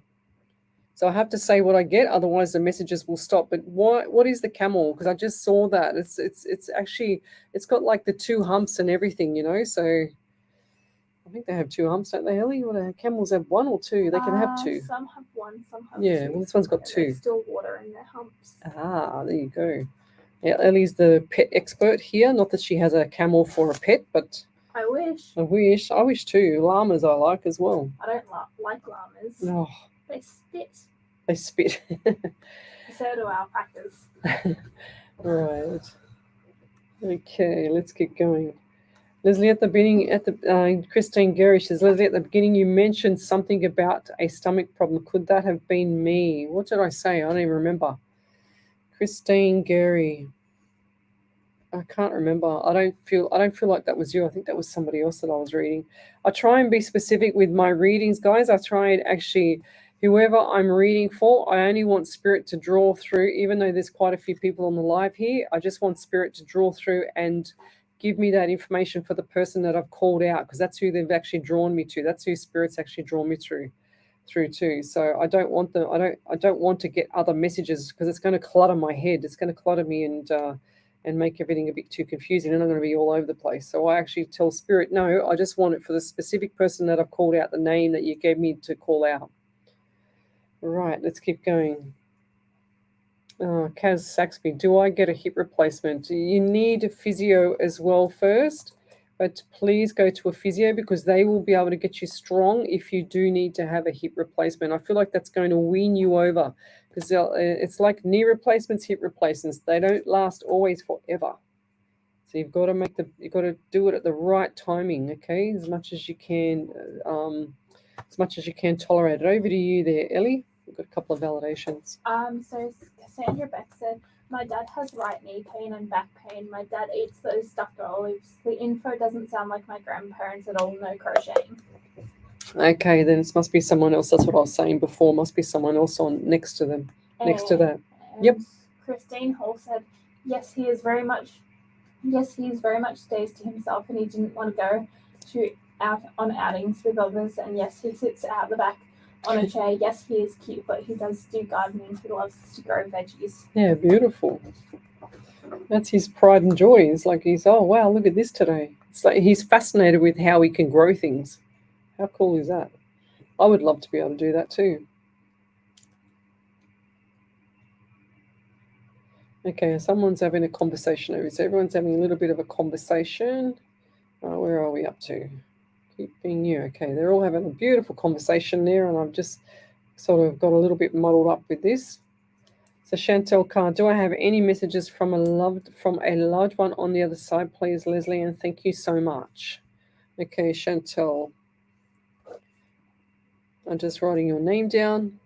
A: So I have to say what I get, otherwise the messages will stop. But what is the camel? Because I just saw that. It's actually, it's got like the 2 humps and everything, So I think they have 2 humps, don't they, Ellie? Or camels have 1 or 2? They can have 2.
D: Some have 1, some have 2.
A: Yeah, well, this one's got 2.
D: There's still water in their humps.
A: Ah, there you go. Yeah, Ellie's the pet expert here. Not that she has a camel for a pet, but
D: I wish.
A: I wish too. Llamas I like as well.
D: I don't like llamas.
A: No.
D: They spit.
A: They spit.
D: So do alpacas.
A: Right. Okay, let's get going. Leslie, at the beginning, Christine Gary says, Leslie, at the beginning you mentioned something about a stomach problem. Could that have been me? What did I say? I don't even remember. Christine Gary. I can't remember. I don't feel like that was you. I think that was somebody else that I was reading. I try and be specific with my readings, guys. I try and actually, whoever I'm reading for, I only want Spirit to draw through, even though there's quite a few people on the live here. I just want Spirit to draw through and give me that information for the person that I've called out, because that's who they've actually drawn me to. That's who Spirit's actually drawn me through too. So I don't want to get other messages, because it's going to clutter my head. It's going to clutter me and make everything a bit too confusing, and I'm going to be all over the place. So I actually tell Spirit, no, I just want it for the specific person that I've called out, the name that you gave me to call out. Right, let's keep going. Kaz Saxby, do I get a hip replacement? You need a physio as well first, but please go to a physio, because they will be able to get you strong if you do need to have a hip replacement. I feel like that's going to wean you over, because it's like knee replacements, hip replacements. They don't last always forever. So you've got to do it at the right timing, okay? As much as you can tolerate it. Over to you there, Ellie. We've got a couple of validations.
D: So Cassandra Beck said, my dad has right knee pain and back pain. My dad eats those stuffed olives. The info doesn't sound like my grandparents at all. No crocheting.
A: Okay, then it must be someone else. That's what I was saying before. Must be someone else on next to them. Next to that. Yep.
D: Christine Hall said, yes, he is very much stays to himself, and he didn't want to go out on outings with others. And yes, he sits out the back on a chair. Yes, he is cute, but he does do gardening. He loves to grow veggies.
A: Yeah, beautiful. That's his pride and joy. It's like oh wow, look at this today. It's like he's fascinated with how he can grow things. How cool is that? I would love to be able to do that too. Okay, someone's having a conversation over. So everyone's having a little bit of a conversation. Where are we up to? Keep being you. Okay, they're all having a beautiful conversation there, and I've just sort of got a little bit muddled up with this. So Chantel Carr, do I have any messages from a loved one on the other side, please, Lesley? And thank you so much. Okay, Chantel. I'm just writing your name down.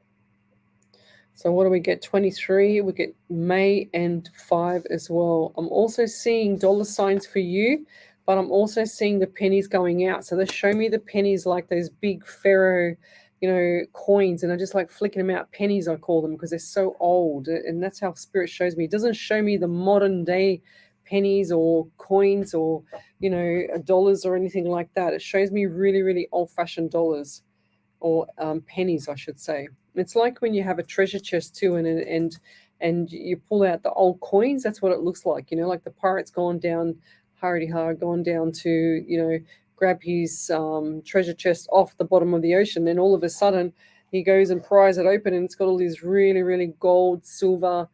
A: So what do we get? 23. We get May and 5 as well. I'm also seeing dollar signs for you, but I'm also seeing the pennies going out. So they show me the pennies like those big Pharaoh, coins, and I just like flicking them out. Pennies, I call them, because they're so old, and that's how Spirit shows me. It doesn't show me the modern day pennies or coins or dollars or anything like that. It shows me really, really old-fashioned dollars or pennies, I should say. It's like when you have a treasure chest too, and you pull out the old coins. That's what it looks like. Like the pirate's gone down, gone down to grab his treasure chest off the bottom of the ocean. Then all of a sudden he goes and pries it open, and it's got all these really, really gold, silver,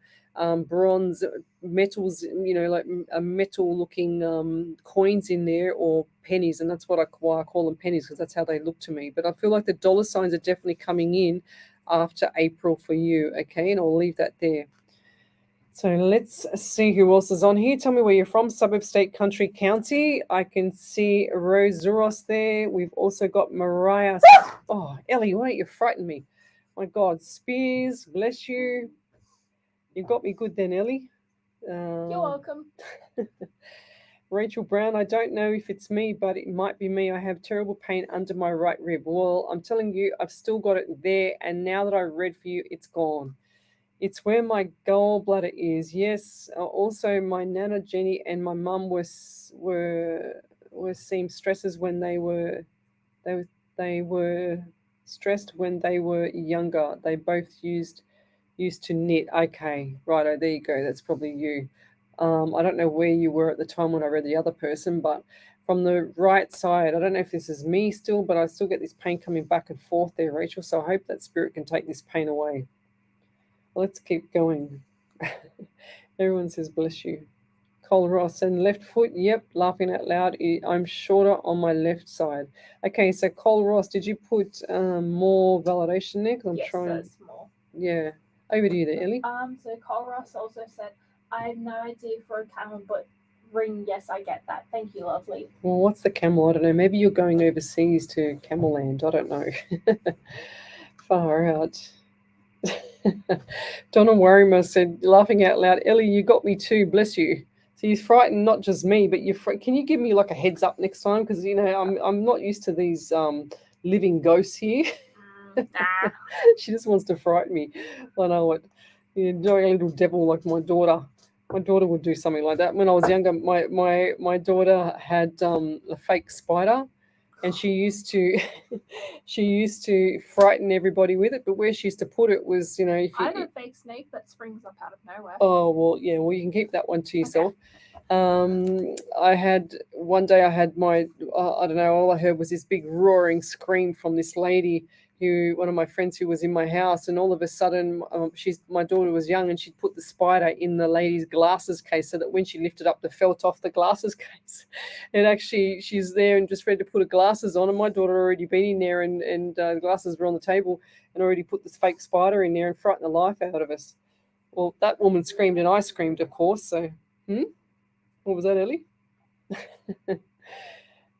A: bronze, metals, like a metal looking coins in there, or pennies. And that's why I call them pennies, because that's how they look to me. But I feel like the dollar signs are definitely coming in after April for you. Okay, and I'll leave that there. So let's see who else is on here. Tell me where you're from. Suburb, state, country, county. I can see Rose Zuros there. We've also got Mariah. Oh, Ellie, why don't you frighten me? My God, Spears, bless you. You got me good then, Ellie.
D: You're welcome.
A: Rachel Brown, I don't know if it's me, but it might be me. I have terrible pain under my right rib. Well, I'm telling you, I've still got it there, and now that I read for you, it's gone. It's where my gallbladder is. Yes. Also, my nana Jenny and my mum were seeing stresses when they were stressed when they were younger. They both used to knit. Okay, righto, there you go. That's probably you. I don't know where you were at the time when I read the other person, but from the right side, I don't know if this is me still, but I still get this pain coming back and forth there, Rachel. So I hope that Spirit can take this pain away. Let's keep going. Everyone says, bless you. Cole Ross, and left foot, yep, laughing out loud. I'm shorter on my left side. Okay, so Cole Ross, did you put more validation there? Because I'm
D: yes,
A: trying.
D: there's more.
A: Yeah. Over to you there, Ellie.
D: So Cole Ross also said, I have no idea for a camel, but ring, yes, I get that. Thank you, lovely.
A: Well, what's the camel? I don't know. Maybe you're going overseas to Camel Land. I don't know. Far out. Donna Warrimer said, laughing out loud, Ellie, you got me too, bless you. So you're frightened, not just me, but can you give me like a heads up next time? Because I'm not used to these living ghosts here. She just wants to frighten me. I know it. Enjoying a little devil like my daughter. My daughter would do something like that. When I was younger, my daughter had a fake spider. And she used to frighten everybody with it, but where she used to put it was,
D: I have a fake snake that springs up out of nowhere.
A: Oh, well, yeah, well, you can keep that one to yourself. Okay. One day I had my, I don't know, all I heard was this big roaring scream from this lady one of my friends who was in my house, and all of a sudden my daughter was young, and she'd put the spider in the lady's glasses case so that when she lifted up the felt off the glasses case, and actually she's there and just ready to put her glasses on, and my daughter already been in there, and the glasses were on the table and already put this fake spider in there and frightened the life out of us. Well, that woman screamed and I screamed, of course. So what was that, Ellie?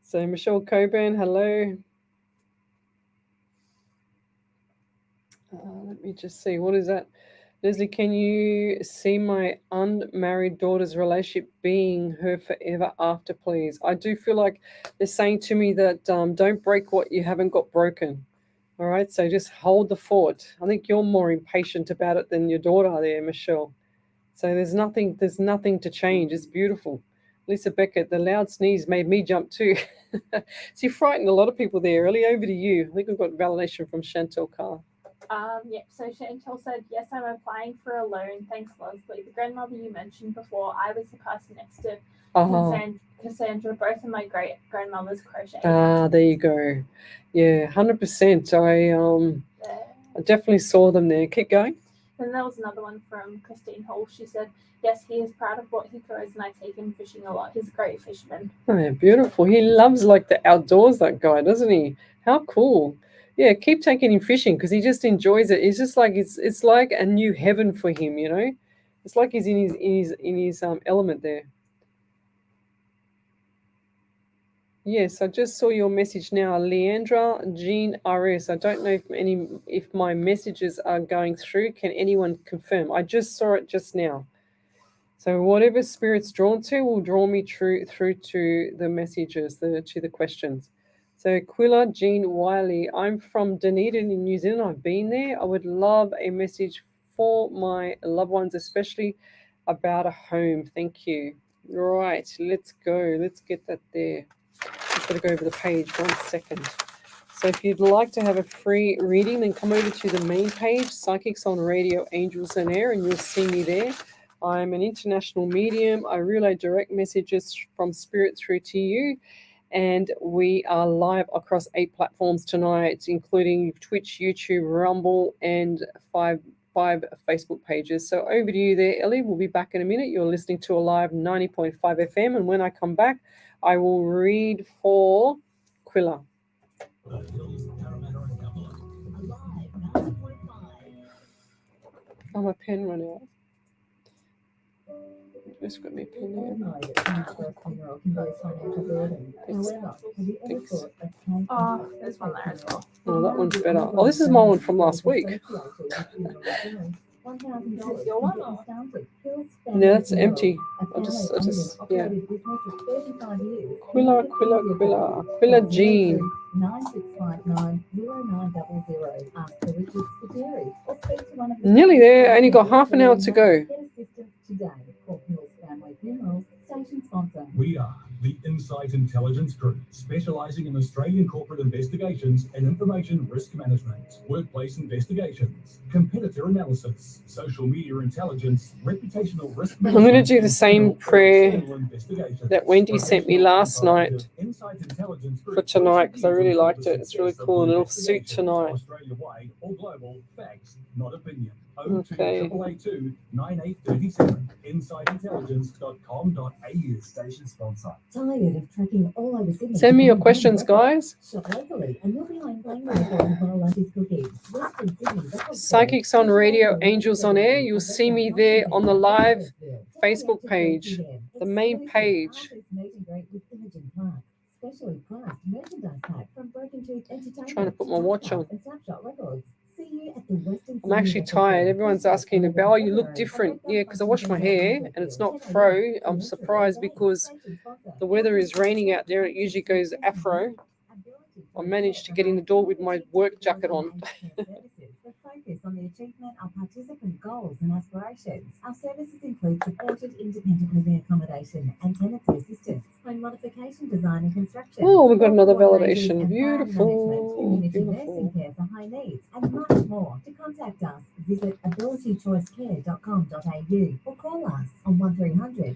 A: So Michelle Coburn, hello. Let me just see. What is that? Lesley, can you see my unmarried daughter's relationship being her forever after, please? I do feel like they're saying to me that don't break what you haven't got broken. All right, so just hold the fort. I think you're more impatient about it than your daughter there, Michelle. So there's nothing to change. It's beautiful. Lisa Beckett, the loud sneeze made me jump too. So you frightened a lot of people there. Early over to you. I think we've got validation from Chantel Carr.
D: Yep. So Chantel said, "Yes, I'm applying for a loan. Thanks, Leslie. The grandmother you mentioned before, I was the person next to Cassandra. Both of my great grandmothers crocheted."
A: There you go. Yeah, 100%. I definitely saw them there. Keep going.
D: Then there was another one from Christine Hall. She said, "Yes, he is proud of what he throws, and I take him fishing a lot. He's a great fisherman."
A: Oh, yeah, beautiful. He loves like the outdoors, that guy, doesn't he? How cool. Yeah, keep taking him fishing because he just enjoys it. It's just like it's like a new heaven for him, you know. It's like he's in his element there. Yes, I just saw your message now, Leandra Jean RS. I don't know if my messages are going through. Can anyone confirm? I just saw it just now. So whatever spirit's drawn to will draw me through to the messages, to the questions. So Quilla Jean Wiley, I'm from Dunedin in New Zealand. I've been there. I would love a message for my loved ones, especially about a home. Thank you. Right, let's go. Let's get that there. Just got to go over the page 1 second. So if you'd like to have a free reading, then come over to the main page, Psychics on Radio, Angels on Air, and you'll see me there. I'm an international medium. I relay direct messages from spirit through to you. And we are live across 8 platforms tonight, including Twitch, YouTube, Rumble, and 5 Facebook pages. So over to you there, Ellie. We'll be back in a minute. You're listening to a live 90.5 FM. And when I come back, I will read for Quilla. Oh, my pen ran out. Just got me a pen there.
D: Oh, there's one there as well.
A: Oh, that one's better. Oh, this is my one from last week.
D: Is this your one or?
A: No, that's empty. I just, yeah. Quilla Jean.
B: 96590900. Ask for Richard Scuderi or speak to one of the
A: Nearly there. Only got half an hour to go.
B: Get assistance today. Call Hills Family Funerals, station sponsor.
E: We are the Insight Intelligence Group, specialising in Australian corporate investigations and information risk management, workplace investigations, competitor analysis, social media intelligence, reputational risk management.
A: I'm going to do the same prayer that Wendy sent me last night for tonight because I really liked it. It's really cool and it'll suit tonight.
E: Australia-wide or global, facts, not opinion.
A: Okay.
E: 9837 insightintelligence.com.au.
C: Station sponsor.
B: Tired of trekking all over Sydney?
A: Send me your questions, guys.
B: Shop locally and you'll be home playing with Lundy's cookies. Western Sydney.
A: Psychics on Radio, Angels on Air. You'll see me there on the live Facebook page, the main page.
B: Specially priced merchandise pack from Broken Tooth Entertainment.
A: Trying to put my watch on.
B: And Snapshot Records. See you at the Western
A: I'm actually tired. Everyone's asking about, oh, you look different. Yeah, because I washed my hair and it's not fro. I'm surprised because the weather is raining out there. It usually goes afro. I managed to get in the door with my work jacket on.
B: Focus on the achievement of participant goals and aspirations. Our services include supported independent living accommodation and tenancy assistance, home modification, design and construction.
A: Oh, we've got another
B: ranges
A: validation.
B: and
A: Beautiful.
B: community
A: Beautiful.
B: nursing care for high needs, and much more. To contact us, visit abilitychoicecare.com.au or call us on 1300.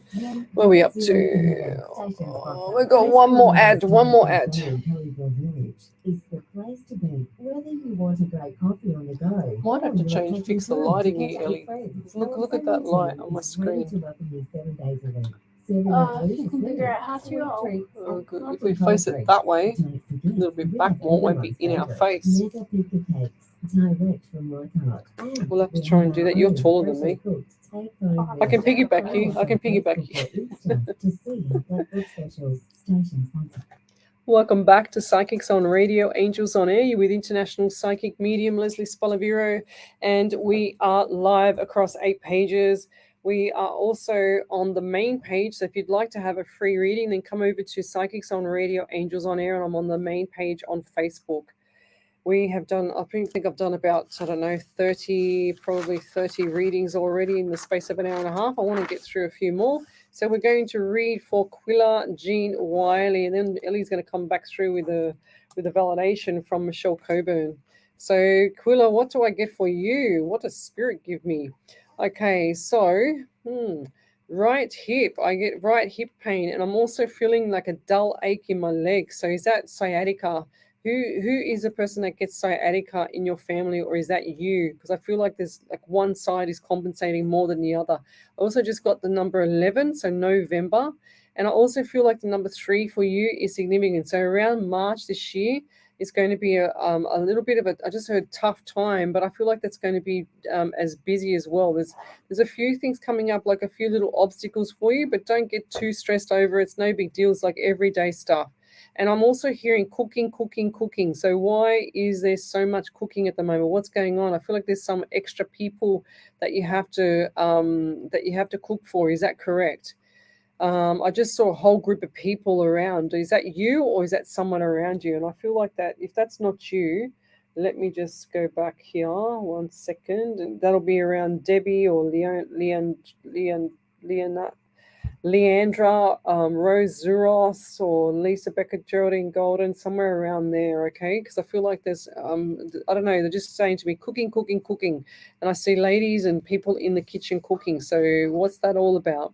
A: Where are we up to? Oh, we've got one more ad. One more ad.
B: Is the place to be, whether you want a great coffee on the go.
A: Might have to
B: or
A: fix the
B: you're
A: lighting
B: taking
A: here,
B: time to
A: Ellie.
B: friends.
A: Look at that light on my screen.
B: Ready to welcome you 7 days a week.
D: You can figure out how to roll.
A: Oh, good. If we face it that way, a little bit back more, won't be in our face.
B: Mega pizza cakes, direct from Leichhardt.
A: We'll have to try and do that. You're taller than me. I can piggyback you. I can piggyback you.
B: To see our Black Book specials, station sponsor.
A: Welcome back to Psychics on Radio, Angels on Air. You're with international psychic medium Lesley Spaliviero, and we are live across 8 pages. We are also on the main page, so if you'd like to have a free reading, then come over to Psychics on Radio, Angels on Air, and I'm on the main page on Facebook. We have done, I think I've done about, I don't know, 30, probably 30 readings already in the space of an hour and a half. I want to get through a few more. So we're going to read for Quilla Jean Wiley, and then Ellie's going to come back through with a validation from Michelle Coburn. So Quilla, what do I get for you? What does Spirit give me? Okay, so right hip. I get right hip pain, and I'm also feeling like a dull ache in my leg. So is that sciatica? Who is the person that gets sciatica in your family, or is that you? Because I feel like there's like one side is compensating more than the other. I also just got the number 11, so November, and I also feel like the number 3 for you is significant. So around March this year, it's going to be a little bit of a, I just heard tough time, but I feel like that's going to be as busy as well. There's a few things coming up, like a few little obstacles for you, but don't get too stressed over it. It's no big deal. It's like everyday stuff. And I'm also hearing cooking. So why is there so much cooking at the moment? What's going on? I feel like there's some extra people that you have to cook for. Is that correct? I just saw a whole group of people around. Is that you, or is that someone around you? And I feel like that if that's not you, let me just go back here 1 second. And that'll be around Debbie or Leandra, Rose Zuros, or Lisa Becker, Geraldine Golden, somewhere around there, okay? Because I feel like there's, I don't know, they're just saying to me, cooking. And I see ladies and people in the kitchen cooking. So what's that all about?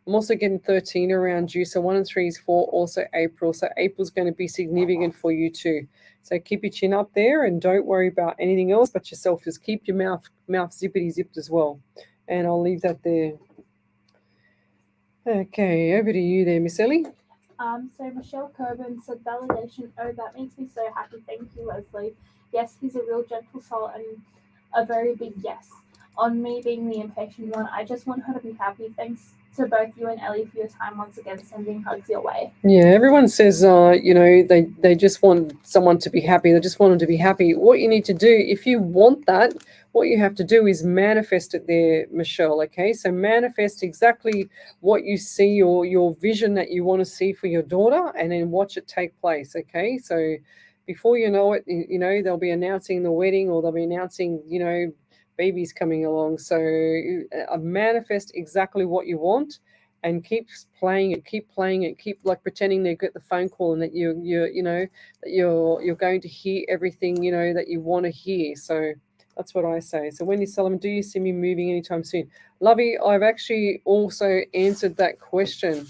A: I'm also getting 13 around you. So 1 and 3 is 4, also April. So April's going to be significant for you too. So keep your chin up there and don't worry about anything else but yourself. Just keep your mouth zippity zipped as well. And I'll leave that there. Okay, over to you there, Miss Ellie.
D: So Michelle Coburn said validation. Oh, that makes me so happy. Thank you, Leslie. Yes, he's a real gentle soul and a very big yes. On me being the impatient one, I just want her to be happy. Thanks to both you and Ellie for your time once again, sending hugs your way.
A: Yeah, everyone says, they just want someone to be happy. They just want them to be happy. What you need to do, if you want that, what you have to do is manifest it there, Michelle, okay? So manifest exactly what you see, or your vision that you want to see for your daughter, and then watch it take place, okay? So before you know it, they'll be announcing the wedding, or they'll be announcing, babies coming along. So manifest exactly what you want, and keep playing it, keep like pretending they get the phone call, and that you're going to hear everything that you want to hear. So that's what I say. So Wendy Solomon, do you see me moving anytime soon? Lovey, I've actually also answered that question.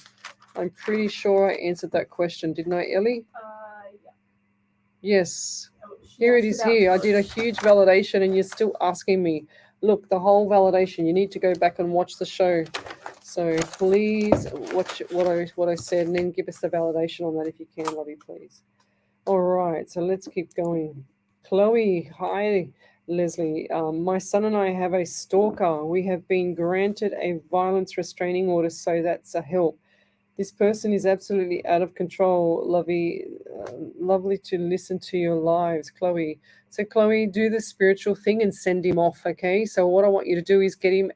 A: I'm pretty sure I answered that question, didn't I, Ellie?
D: Yeah.
A: Yes. Here it is here. I did a huge validation, and you're still asking me. Look, the whole validation. You need to go back and watch the show. So please watch what I said, and then give us the validation on that if you can, Lovey, please. All right, so let's keep going. Chloe, hi, Leslie. My son and I have a stalker. We have been granted a violence restraining order, so that's a help. This person is absolutely out of control. Lovely to listen to your lives, Chloe. So Chloe, do the spiritual thing and send him off, okay? So what I want you to do is get him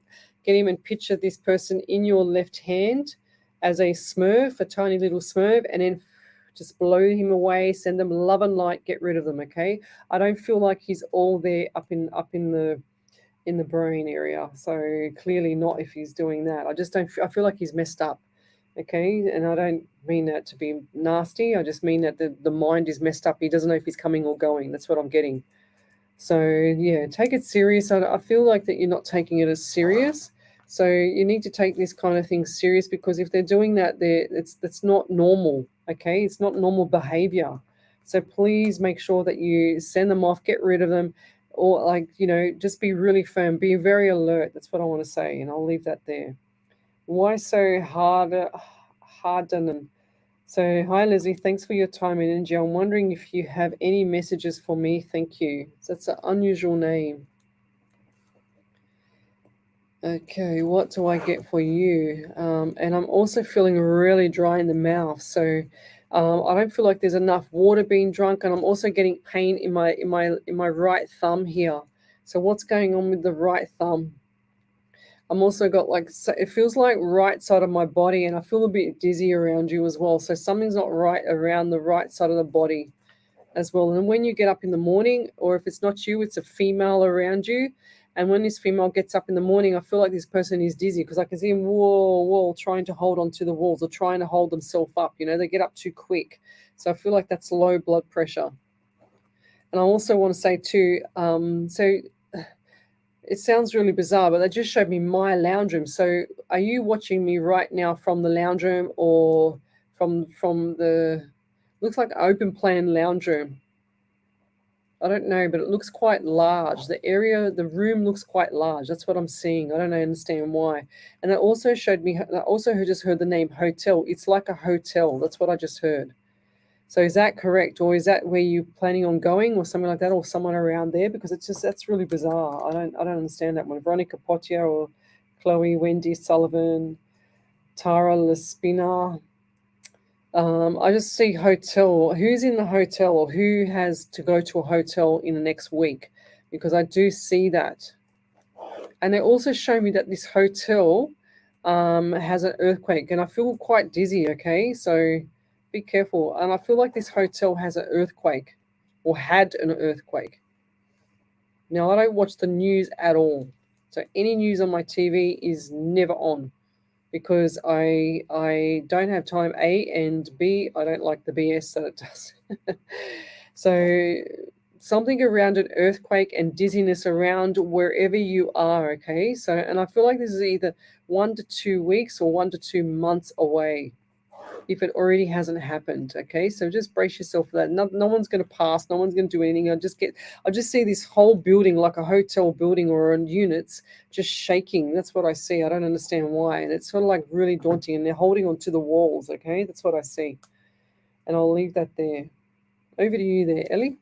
A: and picture this person in your left hand as a smurf, a tiny little smurf, and then just blow him away, send them love and light, get rid of them, okay? I don't feel like he's all there up in the brain area. So clearly not if he's doing that. I feel like he's messed up. Okay, and I don't mean that to be nasty. I just mean that the mind is messed up. He doesn't know if he's coming or going. That's what I'm getting. So yeah, take it serious. I feel like that you're not taking it as serious. So you need to take this kind of thing serious, because if they're doing that, that's not normal. Okay, it's not normal behavior. So please make sure that you send them off, get rid of them, or just be really firm, be very alert. That's what I want to say, and I'll leave that there. Why so harden? So hi Leslie, thanks for your time and energy. I'm wondering if you have any messages for me. Thank you. So that's an unusual name. Okay, what do I get for you? And I'm also feeling really dry in the mouth. So I don't feel like there's enough water being drunk, and I'm also getting pain in my right thumb here. So what's going on with the right thumb? I'm also got it feels like right side of my body, and I feel a bit dizzy around you as well. So something's not right around the right side of the body. as well. And when you get up in the morning, or if it's not you, it's a female around you. And when this female gets up in the morning, I feel like this person is dizzy because I can see them wall trying to hold onto the walls or trying to hold themselves up. You know, they get up too quick. So I feel like that's low blood pressure. And I also want to say too, so it sounds really bizarre, but they just showed me my lounge room. So are you watching me right now from the lounge room or from the, looks like an open plan lounge room? I don't know, but it looks quite large. The room looks quite large. That's what I'm seeing. I don't understand why. And it also showed me, I also just heard the name hotel. It's like a hotel. That's what I just heard. So is that correct? Or is that where you're planning on going or something like that, or someone around there? Because it's just, that's really bizarre. I don't understand that one. Veronica Potier or Chloe, Wendy Sullivan, Tara Lespina. I just see hotel. Who's in the hotel or who has to go to a hotel in the next week? Because I do see that. And they also show me that this hotel has an earthquake. And I feel quite dizzy, okay? So be careful. And I feel like this hotel has an earthquake or had an earthquake. Now, I don't watch the news at all. So any news on my TV is never on. Because I don't have time, A, and B, I don't like the BS that it does. So something around an earthquake and dizziness around wherever you are, okay? So, and I feel like this is either 1 to 2 weeks or 1 to 2 months away if it already hasn't happened, okay? So just brace yourself for that. No one's going to pass. No one's going to do anything. I just see this whole building like a hotel building or units just shaking. That's what I see. I don't understand why. And it's sort of like really daunting. And they're holding onto the walls, okay? That's what I see. And I'll leave that there. Over to you there, Ellie.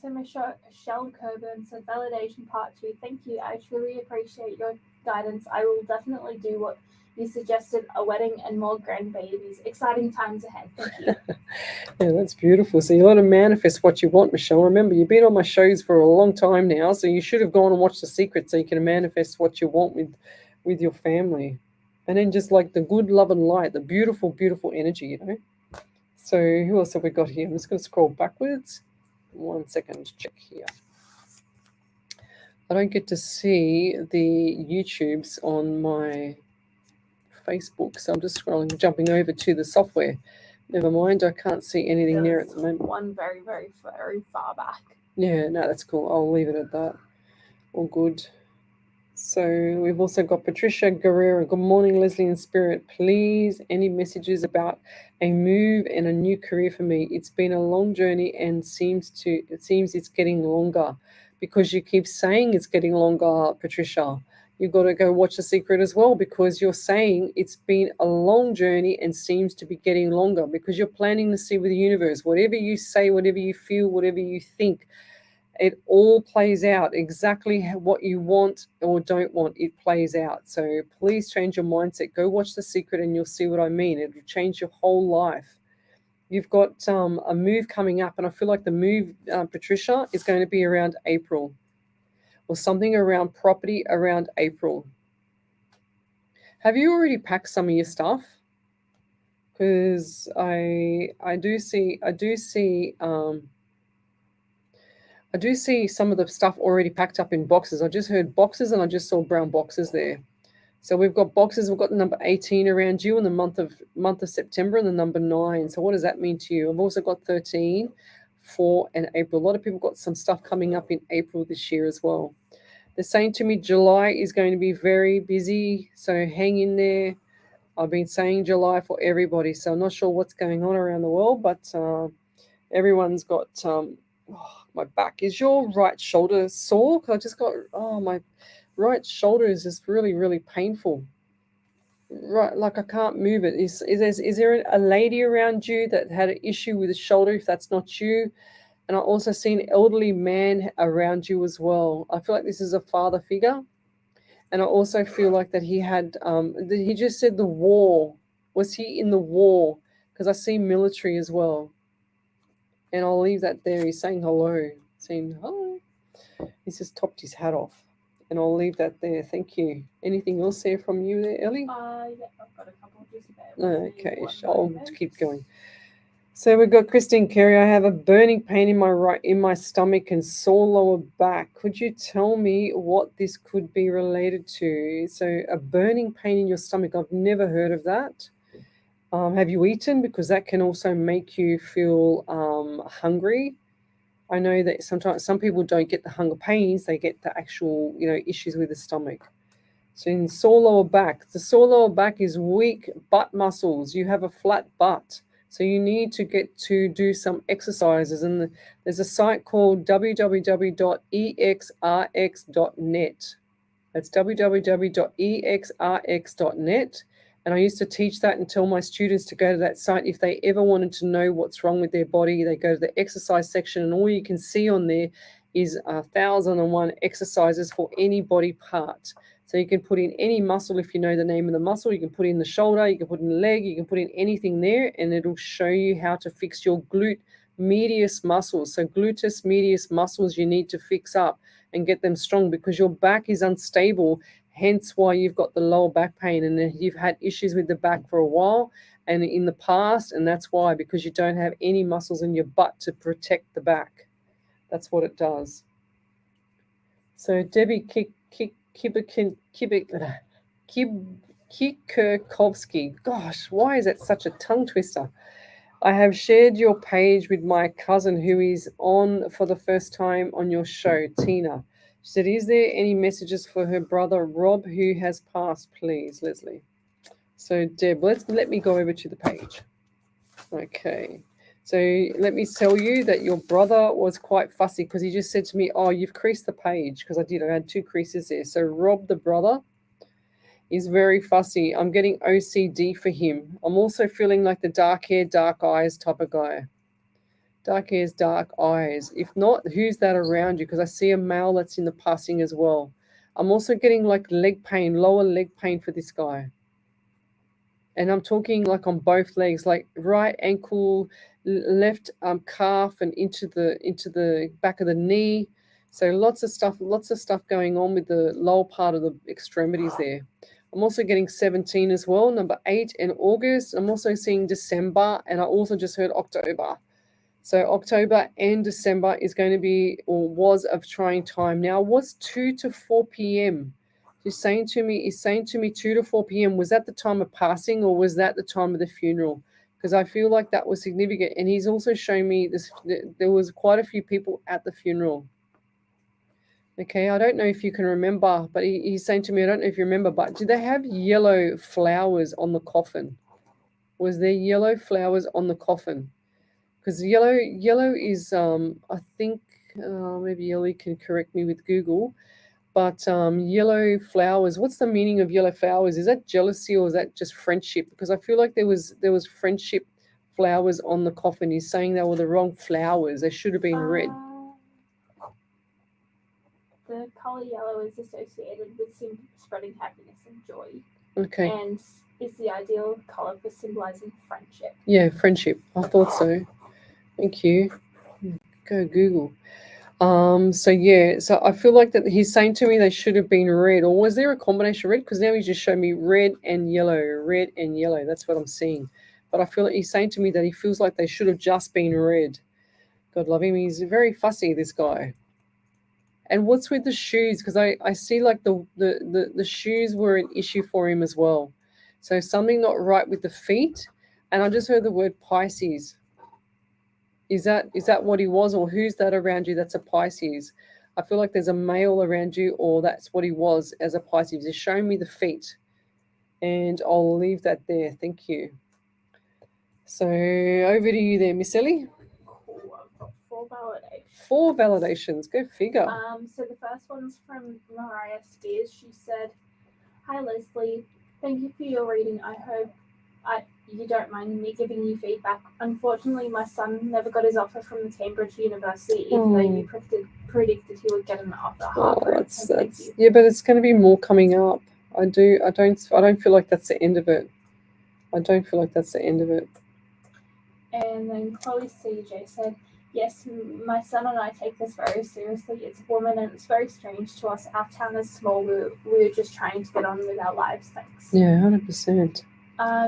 D: So Michelle Coburn said, validation part 2. Thank you. I truly appreciate your guidance. I will definitely do what you suggested, a wedding and more grandbabies. Exciting times ahead. Thank you.
A: Yeah, that's beautiful. So you want to manifest what you want, Michelle. Remember, you've been on my shows for a long time now, so you should have gone and watched The Secret so you can manifest what you want with your family. And then just like the good love and light, the beautiful, beautiful energy, you know. So who else have we got here? I'm just going to scroll backwards. 1 second, check here. I don't get to see the YouTubes on my Facebook, so I'm just jumping over to the software. Never mind, I can't see anything there at the moment.
D: One very, very, very far back.
A: Yeah, no, that's cool. I'll leave it at that. All good. So we've also got Patricia Guerrero. Good morning, Lesley in Spirit. Please, any messages about a move and a new career for me? It's been a long journey and it seems it's getting longer because you keep saying it's getting longer, Patricia. You've got to go watch The Secret as well because you're saying it's been a long journey and seems to be getting longer because you're planting the seed with the universe. Whatever you say, whatever you feel, whatever you think, it all plays out exactly what you want or don't want. It plays out. So please change your mindset. Go watch The Secret and you'll see what I mean. It will change your whole life. You've got a move coming up, and I feel like the move, Patricia, is going to be around April or something around property around April. Have you already packed some of your stuff? Because I do see some of the stuff already packed up in boxes. I just heard boxes and I just saw brown boxes there. So we've got boxes. We've got the number 18 around you in the month of September and the number 9. So what does that mean to you? I've also got 13, 4, and April. A lot of people got some stuff coming up in April this year as well. They're saying to me July is going to be very busy. So hang in there. I've been saying July for everybody. So I'm not sure what's going on around the world, but everyone's got... my back. Is your right shoulder sore? I just got, my right shoulder is just really, really painful. Right, like I can't move it. Is there a lady around you that had an issue with the shoulder? If that's not you, and I also see an elderly man around you as well. I feel like this is a father figure, and I also feel like that he had. He just said the war. Was he in the war? Because I see military as well. And I'll leave that there. He's saying hello. Saying hello. He's just topped his hat off. And I'll leave that there. Thank you. Anything else there from you there, Ellie?
D: Yeah, I've got a couple just about.
A: Okay, I'll keep going. So we've got Christine Carey. I have a burning pain in my stomach and sore lower back. Could you tell me what this could be related to? So a burning pain in your stomach. I've never heard of that. Have you eaten? Because that can also make you feel hungry. I know that sometimes some people don't get the hunger pains; they get the actual, issues with the stomach. So in sore lower back, the sore lower back is weak butt muscles. You have a flat butt. So you need to get to do some exercises. And there's a site called www.exrx.net. That's www.exrx.net. And I used to teach that and tell my students to go to that site if they ever wanted to know what's wrong with their body. They go to the exercise section, and all you can see on there is 1,001 exercises for any body part. So you can put in any muscle if you know the name of the muscle. You can put in the shoulder, you can put in the leg, you can put in anything there, and it'll show you how to fix your glute medius muscles. So gluteus medius muscles you need to fix up and get them strong because your back is unstable, hence why you've got the lower back pain, and you've had issues with the back for a while and in the past, and that's why, because you don't have any muscles in your butt to protect the back. That's what it does. So Debbie Kikerkovsky. Gosh, why is that such a tongue twister? I have shared your page with my cousin who is on for the first time on your show, Tina. She said, is there any messages for her brother Rob who has passed, please, Lesley? So Deb, let me go over to the page. Okay. So let me tell you that your brother was quite fussy because he just said to me, oh, you've creased the page, because I did. I had 2 creases there. So Rob, the brother, is very fussy. I'm getting OCD for him. I'm also feeling like the dark hair, dark eyes type of guy. Dark hairs, dark eyes. If not, who's that around you? Because I see a male that's in the passing as well. I'm also getting like leg pain, lower leg pain for this guy. And I'm talking like on both legs, like right ankle, left calf, and into the back of the knee. So lots of stuff going on with the lower part of the extremities there. I'm also getting 17 as well, number 8 in August. I'm also seeing December, and I also just heard October. So October and December is going to be, or was, a trying time. Now, what's 2 to 4 p.m.? He's saying to me 2 to 4 p.m. Was that the time of passing, or was that the time of the funeral? Because I feel like that was significant. And he's also showing me this. There was quite a few people at the funeral. Okay, I don't know if you can remember, but he's saying to me, I don't know if you remember, but did they have yellow flowers on the coffin? Was there yellow flowers on the coffin? Because yellow is, I think, maybe Yelly can correct me with Google, but yellow flowers, what's the meaning of yellow flowers? Is that jealousy or is that just friendship? Because I feel like there was friendship flowers on the coffin. He's saying they were the wrong flowers. They should have been red.
D: The color yellow is associated with spreading happiness and joy.
A: Okay.
D: And is the ideal color for symbolizing friendship.
A: Yeah, friendship. I thought so. Thank you. Go Google. So I feel like that he's saying to me they should have been red, or was there a combination of red? Because now he just showed me red and yellow. That's what I'm seeing. But I feel like he's saying to me that he feels like they should have just been red. God love him. He's very fussy, this guy. And what's with the shoes? Because I see like the shoes were an issue for him as well. So something not right with the feet. And I just heard the word Pisces. Is that what he was, or who's that around you that's a Pisces? I feel like there's a male around you, or that's what he was as a Pisces. He's showing me the feet. And I'll leave that there. Thank you. So over to you there, Miss Ellie.
D: Cool. I've got 4 validations.
A: 4 validations. Go figure.
D: So the first one's from Mariah Spears. She said, "Hi Lesley, thank you for your reading. I hope you don't mind me giving you feedback. Unfortunately, my son never got his offer from the Cambridge University, even though you predicted he would get an offer."
A: That's yeah, but it's going to be more coming up. I don't feel like that's the end of it. And
D: then Chloe CJ said, "Yes, my son and I take this very seriously. It's a woman and it's very strange to us. Our town is small. We're just trying to get on with our lives. Thanks."
A: Yeah, 100%.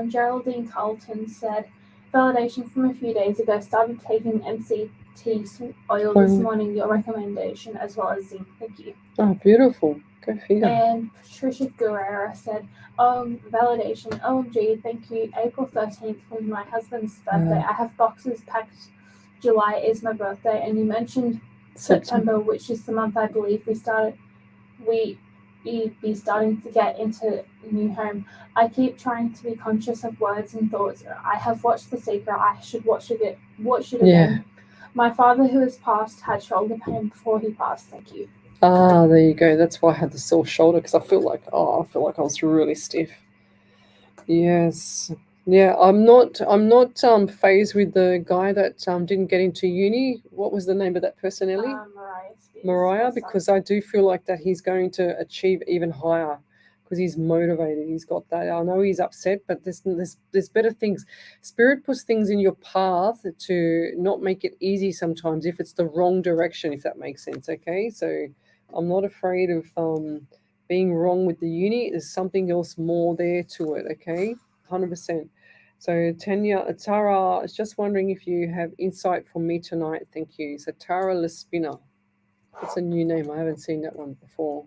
D: Geraldine Carlton said, Validation from a few days ago. Started taking MCT oil this morning. Your recommendation as well as zinc. Thank you.
A: Oh, beautiful. Go figure.
D: And Patricia Guerrera said, validation. OMG, thank you. April 13th was my husband's birthday. I have boxes packed. July is my birthday. And you mentioned September, which is the month I believe we'd be starting to get into new home. I keep trying to be conscious of words and thoughts. I have watched The Secret. I should watch it again.
A: Yeah.
D: My father, who has passed, had shoulder pain before he passed. Thank you.
A: Ah, there you go. That's why I had the sore shoulder, because I feel like I was really stiff. Yes. Yeah, I'm not phased with the guy that didn't get into uni. What was the name of that person, Ellie? Mariah, because I do feel like that he's going to achieve even higher because he's motivated. He's got that. I know he's upset, but there's better things. Spirit puts things in your path to not make it easy sometimes if it's the wrong direction, if that makes sense. Okay, so I'm not afraid of being wrong with the uni. There's something else more there to it. Okay, 100%. So Tara is just wondering if you have insight for me tonight. Thank you. So Tara Lespina. It's a new name. I haven't seen that one before.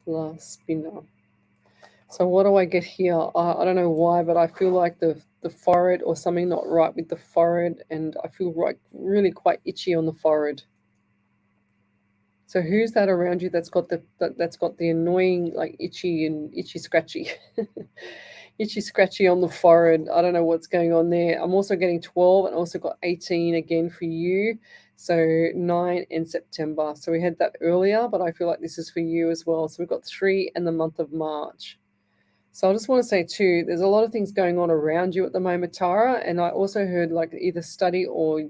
A: La Spina. So what do I get here? I don't know why, but I feel like the forehead or something not right with the forehead, and I feel really quite itchy on the forehead. So who's that around you that's got the annoying like itchy scratchy, itchy scratchy on the forehead? I don't know what's going on there. I'm also getting 12 and also got 18 again for you. So 9 in September. So we had that earlier, but I feel like this is for you as well. So we've got 3 in the month of March. So I just want to say too, there's a lot of things going on around you at the moment, Tara. And I also heard like either study or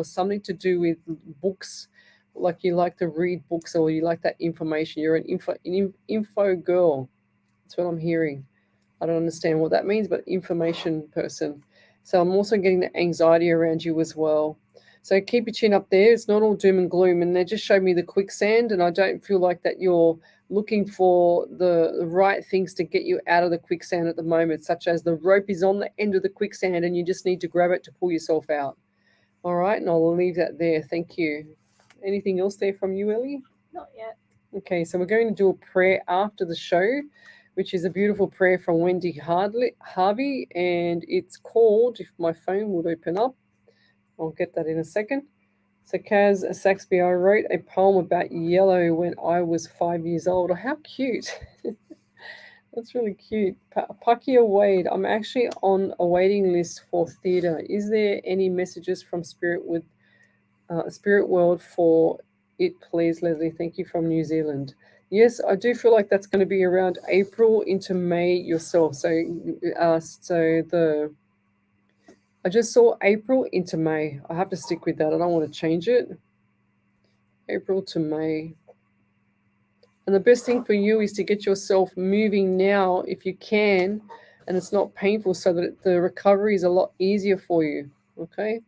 A: something to do with books. Like you like to read books or you like that information. You're an info girl. That's what I'm hearing. I don't understand what that means, but information person. So I'm also getting the anxiety around you as well. So keep your chin up there. It's not all doom and gloom. And they just showed me the quicksand, and I don't feel like that you're looking for the right things to get you out of the quicksand at the moment, such as the rope is on the end of the quicksand and you just need to grab it to pull yourself out. All right, and I'll leave that there. Thank you. Anything else there from you, Ellie?
D: Not yet.
A: Okay, so we're going to do a prayer after the show, which is a beautiful prayer from Wendy Harvey, and it's called, if my phone would open up, I'll get that in a second. So Kaz Saxby, I wrote a poem about yellow when I was 5 years old. Oh, how cute. That's really cute. Pakia Wade, I'm actually on a waiting list for theatre. Is there any messages from Spirit World for it, please, Lesley? Thank you, from New Zealand. Yes, I do feel like that's going to be around April into May yourself. So I just saw April into May. I have to stick with that. I don't want to change it. April to May. And the best thing for you is to get yourself moving now if you can, and it's not painful, so that the recovery is a lot easier for you. Okay?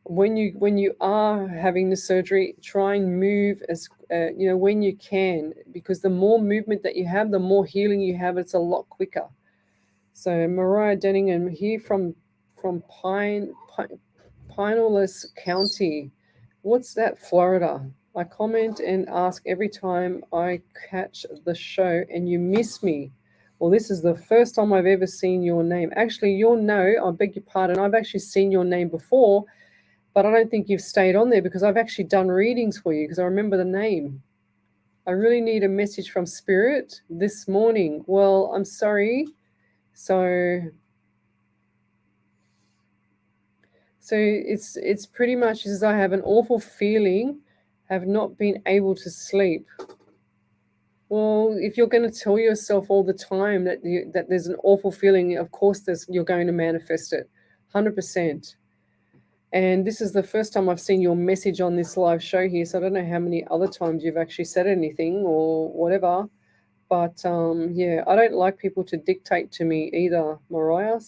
A: When you are having the surgery, try and move as when you can, because the more movement that you have, the more healing you have. It's a lot quicker. So Mariah Denningham here from Pinellas County. What's that, Florida? I comment and ask every time I catch the show and you miss me. Well, this is the first time I've ever seen your name. Actually, I beg your pardon, I've actually seen your name before, but I don't think you've stayed on there because I've actually done readings for you because I remember the name. I really need a message from Spirit this morning. Well, I'm sorry. So it's pretty much as I have an awful feeling, have not been able to sleep. Well, if you're going to tell yourself all the time that there's an awful feeling, of course you're going to manifest it, 100%. And this is the first time I've seen your message on this live show here, so I don't know how many other times you've actually said anything or whatever. But I don't like people to dictate to me either, Mariah.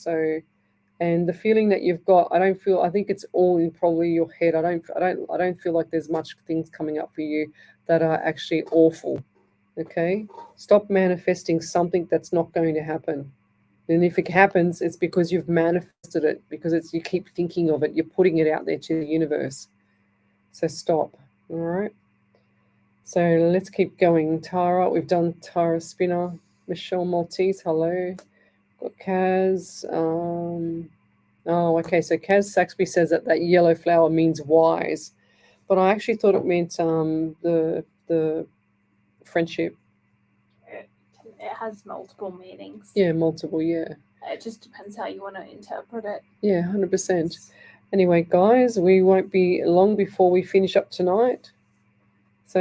A: And the feeling that you've got, I think it's all in probably your head. I don't feel like there's much things coming up for you that are actually awful. Okay? Stop manifesting something that's not going to happen. And if it happens, it's because you've manifested it, because you keep thinking of it, you're putting it out there to the universe. So stop. All right. So let's keep going. Tara, we've done Tara Spinner. Michelle Maltese, hello. Got Kaz. Okay. So Kaz Saxby says that yellow flower means wise, but I actually thought it meant the friendship.
D: It has multiple meanings.
A: Yeah, multiple. Yeah.
D: It just depends how you want to interpret it.
A: Yeah, 100%. Anyway, guys, we won't be long before we finish up tonight. So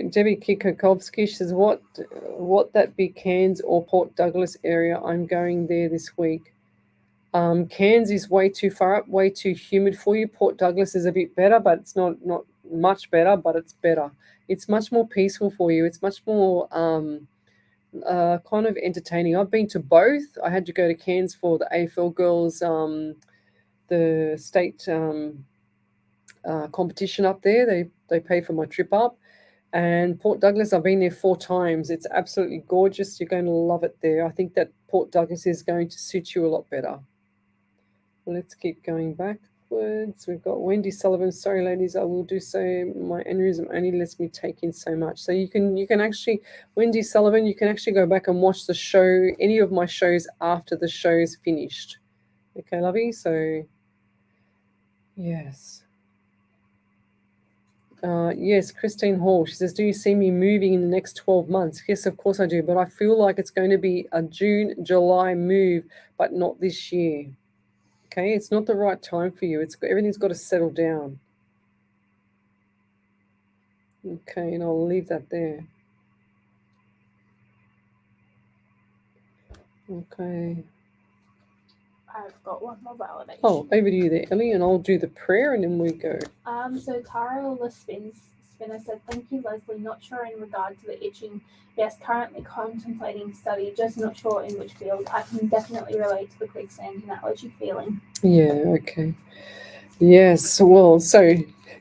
A: Debbie Kikokovsky says, what that be Cairns or Port Douglas area? I'm going there this week. Cairns is way too far up, way too humid for you. Port Douglas is a bit better, but it's not much better, but it's better. It's much more peaceful for you. It's much more kind of entertaining. I've been to both. I had to go to Cairns for the AFL girls, the state competition up there. They pay for my trip up. And Port Douglas, I've been there 4 times. It's absolutely gorgeous. You're going to love it there. I think that Port Douglas is going to suit you a lot better. Let's keep going backwards. We've got Wendy Sullivan. Sorry, ladies, I will do so. My aneurysm only lets me take in so much. So you can actually, Wendy Sullivan, you can actually go back and watch the show, any of my shows after the show's finished. Okay, lovey? So, yes. Yes, Christine Hall. She says, do you see me moving in the next 12 months? Yes, of course I do. But I feel like it's going to be a June, July move, but not this year. Okay, it's not the right time for you. Everything's got to settle down. Okay, and I'll leave that there. Okay.
D: I've got one more validation.
A: Oh, over to you there, Ellie, and I'll do the prayer and then we go.
D: So Tara Spinner said, thank you, Lesley. Not sure in regard to the itching. Yes, currently contemplating study, just not sure in which field. I can definitely relate to the quicksand and allergy feeling.
A: Yeah, okay. Yes, well, so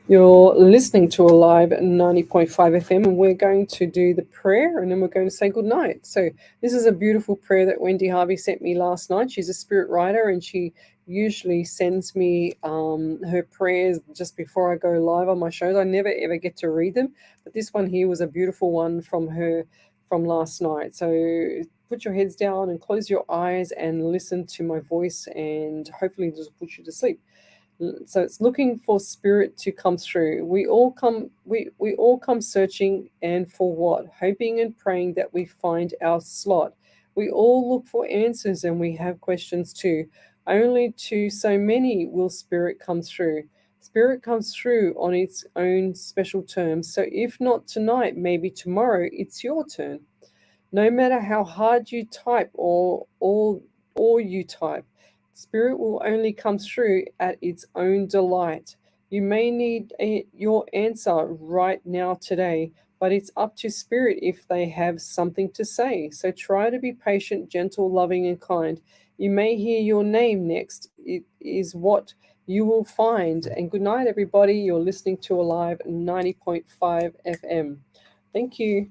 A: you're listening to a live 90.5 FM, and we're going to do the prayer and then we're going to say good night. So this is a beautiful prayer that Wendy Harvey sent me last night. She's a spirit writer and she usually sends me her prayers just before I go live on my shows. I never ever get to read them, but this one here was a beautiful one from her from last night. So put your heads down and close your eyes and listen to my voice, and hopefully just put you to sleep. So it's looking for spirit to come through. We all come searching, and for what? Hoping and praying that we find our slot. We all look for answers and we have questions too. Only to so many will spirit come through. Spirit comes through on its own special terms. So if not tonight, maybe tomorrow, it's your turn. No matter how hard you type or you type, spirit will only come through at its own delight. You may need your answer right now today, but it's up to spirit if they have something to say. So try to be patient, gentle, loving, and kind. You may hear your name next. It is what you will find. And good night, everybody. You're listening to Alive 90.5 FM. Thank you.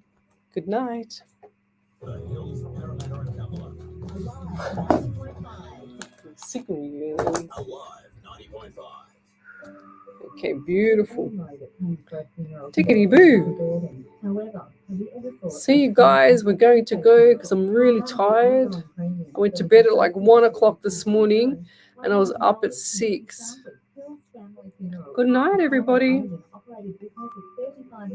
A: Good night. Signal you.
E: Alive 90.5.
A: Okay, beautiful. Tickety boo. See you guys. We're going to go because I'm really tired. I went to bed at like 1 o'clock this morning and I was up at 6. Good night, everybody.